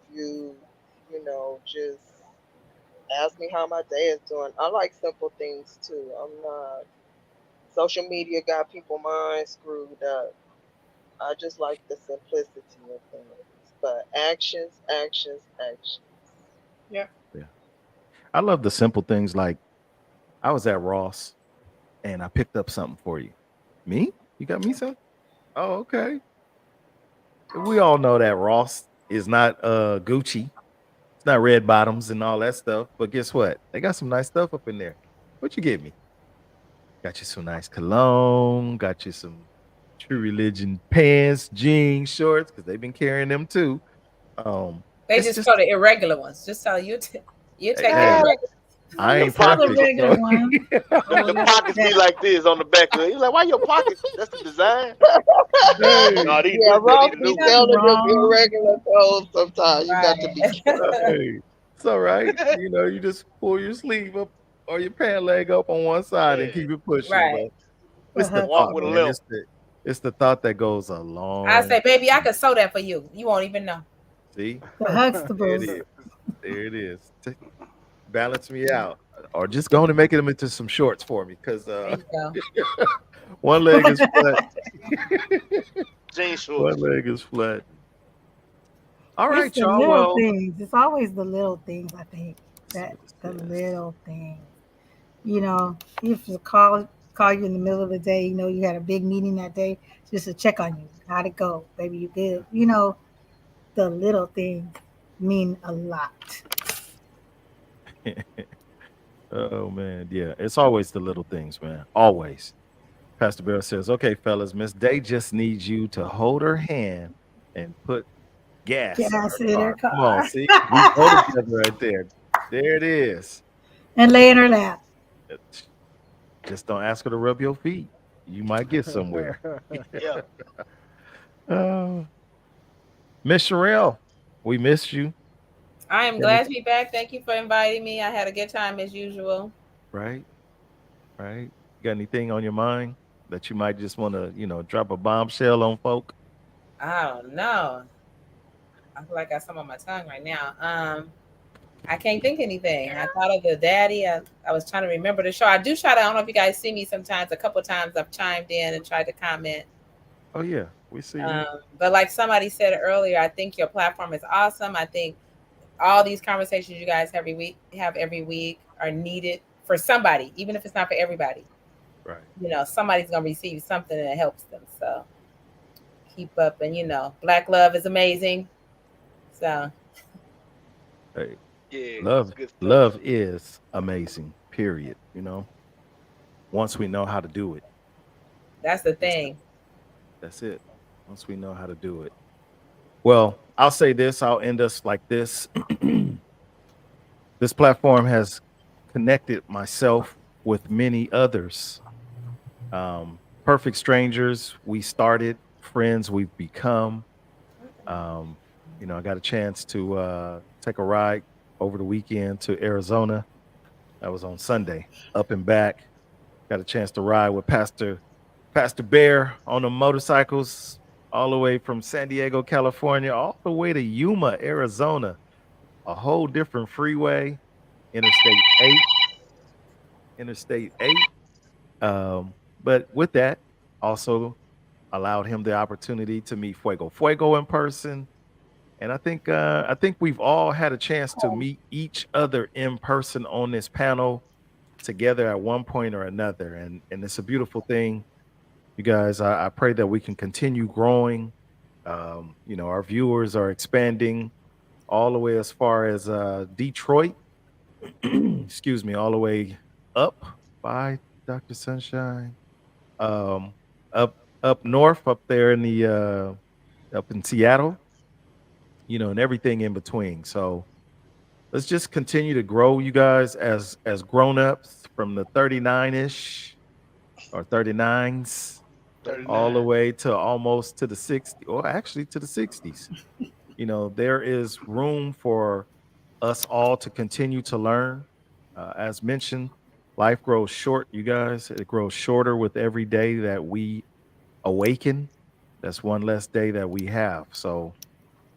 Speaker 7: just ask me how my day is doing. I like simple things too. I'm not. Social media got people mind screwed up. I just like the simplicity of things. But actions, actions, actions.
Speaker 6: Yep.
Speaker 1: Yeah. I love the simple things like I was at Ross and I picked up something for you. Me? You got me something? Oh, okay. We all know that Ross is not Gucci. It's not red bottoms and all that stuff. But guess what? They got some nice stuff up in there. What you get me? Got you some nice cologne, got you some True Religion pants, jeans, shorts, because they've been carrying them too.
Speaker 10: They
Speaker 1: It's
Speaker 10: just
Speaker 1: just
Speaker 10: call the irregular ones. Just tell you, you
Speaker 1: hey,
Speaker 10: take the
Speaker 1: hey,
Speaker 10: irregular.
Speaker 1: I
Speaker 6: You
Speaker 1: ain't
Speaker 6: tell the
Speaker 1: perfect,
Speaker 6: regular
Speaker 1: so
Speaker 6: one. Oh,
Speaker 2: The
Speaker 6: that's
Speaker 2: pockets be
Speaker 6: that.
Speaker 2: like this on the back of it. He's like, why your pockets? That's the design.
Speaker 1: hey,
Speaker 2: No,
Speaker 7: Yeah,
Speaker 2: they
Speaker 7: Ross
Speaker 2: need a
Speaker 7: be
Speaker 2: new
Speaker 6: That's
Speaker 2: one.
Speaker 7: selling them
Speaker 6: wrong.
Speaker 7: irregular clothes sometimes. You got to be
Speaker 10: Right.
Speaker 7: careful.
Speaker 1: hey, it's all right. You just pull your sleeve up or your pant leg up on one side and
Speaker 2: Yeah.
Speaker 1: keep it pushing.
Speaker 10: Right.
Speaker 1: But it's the
Speaker 6: Uh-huh.
Speaker 2: Walk
Speaker 1: thought,
Speaker 2: with a
Speaker 1: man.
Speaker 2: limp.
Speaker 1: It's the thought that goes a
Speaker 10: I
Speaker 1: long
Speaker 10: say, baby, I
Speaker 1: way.
Speaker 10: could sew that for you. You won't even know.
Speaker 1: See?
Speaker 6: The
Speaker 1: There it
Speaker 6: Huxtables.
Speaker 1: is. There it is. balance me out, or just go on and make them into some shorts for me, because
Speaker 10: There you go.
Speaker 1: one leg is flat.
Speaker 2: Jean
Speaker 1: One
Speaker 2: shorts.
Speaker 1: leg is flat. All
Speaker 9: It's
Speaker 1: right,
Speaker 9: the
Speaker 1: y'all.
Speaker 9: little
Speaker 1: Well,
Speaker 9: things. It's always the little things, I think.
Speaker 1: see
Speaker 9: That
Speaker 1: what it
Speaker 9: the
Speaker 1: says.
Speaker 9: little things. You know, if you call you in the middle of the day, you know you had a big meeting that day, just to check on you. How'd it go? Baby, you good? You know, the little things mean a lot.
Speaker 1: Oh man, yeah. It's always the little things, man. Always. Pastor Bell says, "Okay, fellas, Miss Day just needs you to hold her hand and put gas in
Speaker 9: Gas
Speaker 1: her
Speaker 9: in her
Speaker 1: car. Come on,
Speaker 9: car.
Speaker 1: see, we go together right there. There it is.
Speaker 9: And lay in her lap.
Speaker 1: Uh, Just don't ask her to rub your feet. You might get somewhere."
Speaker 2: Yeah.
Speaker 1: Uh, Miss Sherelle, we missed you.
Speaker 10: I am
Speaker 1: Got any-
Speaker 10: glad to be back. Thank you for inviting me. I had a good time as usual.
Speaker 1: Right, right. Got anything on your mind that you might just want to, drop a bombshell on folk?
Speaker 10: I don't know. I feel like I got some on my tongue right now. I can't think anything. I thought of the daddy. I was trying to remember the show. I do try to. I don't know if you guys see me sometimes. A couple of times I've chimed in and tried to comment.
Speaker 1: Oh yeah, we see you.
Speaker 10: But like somebody said earlier, I think your platform is awesome. I think all these conversations you guys have every week are needed for somebody, even if it's not for everybody.
Speaker 1: Right.
Speaker 10: Somebody's gonna receive something that helps them. So keep up, and black love is amazing. So
Speaker 1: Hey,
Speaker 2: Yeah. It's
Speaker 1: love,
Speaker 2: good stuff.
Speaker 1: love is amazing. Period. Once we know how to do it,
Speaker 10: that's the
Speaker 1: that's
Speaker 10: thing.
Speaker 1: that's it. Once we know how to do it. Well, I'll say this. I'll end us like this. This platform has connected myself with many others. Perfect strangers. We started friends. We've become. Um, I got a chance to take a ride over the weekend to Arizona. That was on Sunday, up and back. Got a chance to ride with Pastor Bear on the motorcycles all the way from San Diego, California, all the way to Yuma, Arizona. A whole different freeway, Interstate 8, Interstate 8. But with that, also allowed him the opportunity to meet Fuego Fuego in person. And I think we've all had a chance to meet each other in person on this panel together at one point or another. And it's a beautiful thing. You guys, I pray that we can continue growing. Our viewers are expanding all the way as far as Detroit, excuse me, all the way up by Dr. Sunshine. Um, up north, up there in the up in Seattle, and everything in between. So let's just continue to grow, you guys, as grown-ups from the 39-ish or 39s all the
Speaker 2: 39.
Speaker 1: way to almost to the 60, or actually to the 60s. There is room for us all to continue to learn. As mentioned, life grows short, you guys. It grows shorter with every day that we awaken. That's one less day that we have. So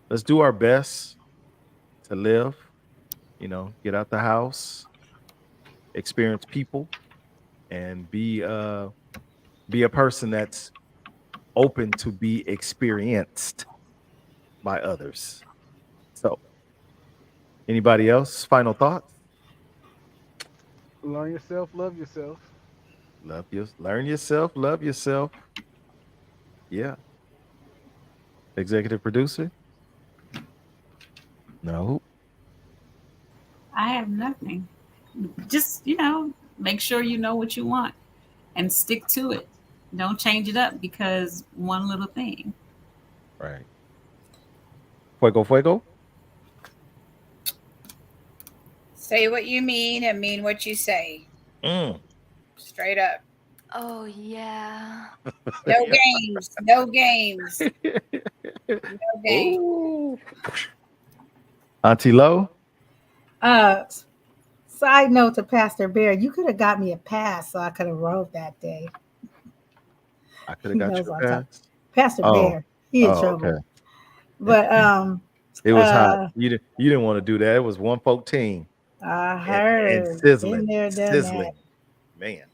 Speaker 1: let's do our best to live, get out the house, experience people, and be a person that's open to be experienced by others. So, anybody else? Final thoughts?
Speaker 4: Learn yourself, love yourself.
Speaker 1: Learn yourself, love yourself. Yeah. Executive producer? No.
Speaker 3: I have nothing. Just, make sure you know what you want and stick to it. Don't change it up because one little thing.
Speaker 1: Right. Fuego, fuego.
Speaker 6: Say what you mean and mean what you say.
Speaker 1: Mm.
Speaker 6: Straight up.
Speaker 5: Oh, yeah.
Speaker 6: No games. No games. No games.
Speaker 1: Ooh. Auntie Low,
Speaker 9: Uh, Side note to Pastor Bear, you could have got me a pass so I could have rode that day.
Speaker 1: I could have
Speaker 9: He
Speaker 1: got
Speaker 9: knows
Speaker 1: you
Speaker 9: what
Speaker 1: a
Speaker 9: I'm talking.
Speaker 1: pass.
Speaker 9: Pastor
Speaker 1: Oh,
Speaker 9: Bear, he in
Speaker 1: oh, okay.
Speaker 9: trouble. But
Speaker 1: It was hot.
Speaker 9: uh,
Speaker 1: You didn't want to do that. It was one folk team.
Speaker 9: I
Speaker 1: and
Speaker 9: heard. Been
Speaker 1: sizzling,
Speaker 9: there, done that.
Speaker 1: sizzling, man.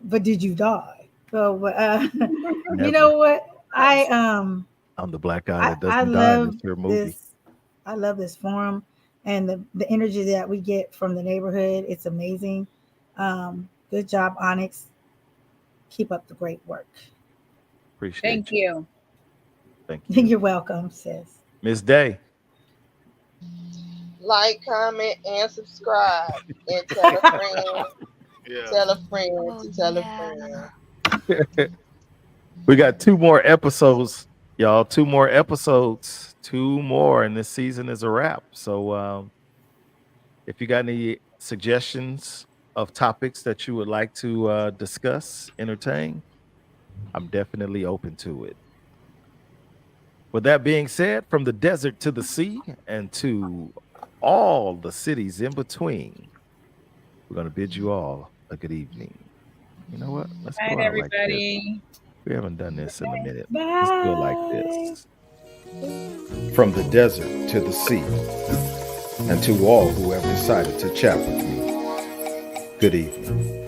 Speaker 9: But did you die? So, you
Speaker 1: Never.
Speaker 9: know what? I
Speaker 1: I'm the black guy that
Speaker 9: I
Speaker 1: doesn't die in
Speaker 9: love
Speaker 1: this here movie.
Speaker 9: this. I love this forum and the energy that we get from the neighborhood. It's amazing. Good job, Onyx. Keep up the great work.
Speaker 6: Thank
Speaker 1: Appreciate you.
Speaker 6: you.
Speaker 1: Thank you.
Speaker 9: You're welcome, sis.
Speaker 1: Miss Day.
Speaker 7: Like, comment, and subscribe. And tell a friend,
Speaker 2: Yeah.
Speaker 7: tell a friend
Speaker 5: Oh
Speaker 7: to tell a
Speaker 5: yeah.
Speaker 7: friend.
Speaker 1: We got 2 more episodes, y'all. 2 more episodes. 2 more, and this season is a wrap. So if you got any suggestions of topics that you would like to discuss, entertain, I'm definitely open to it. With that being said, from the desert to the sea and to all the cities in between, we're going to bid you all a good evening. You know what? Let's
Speaker 6: Night,
Speaker 1: go out like this.
Speaker 6: everybody.
Speaker 1: We haven't done this in a minute. Let's do it like
Speaker 9: Bye.
Speaker 1: this. From the desert to the sea, and to all who have decided to chat with me, good evening.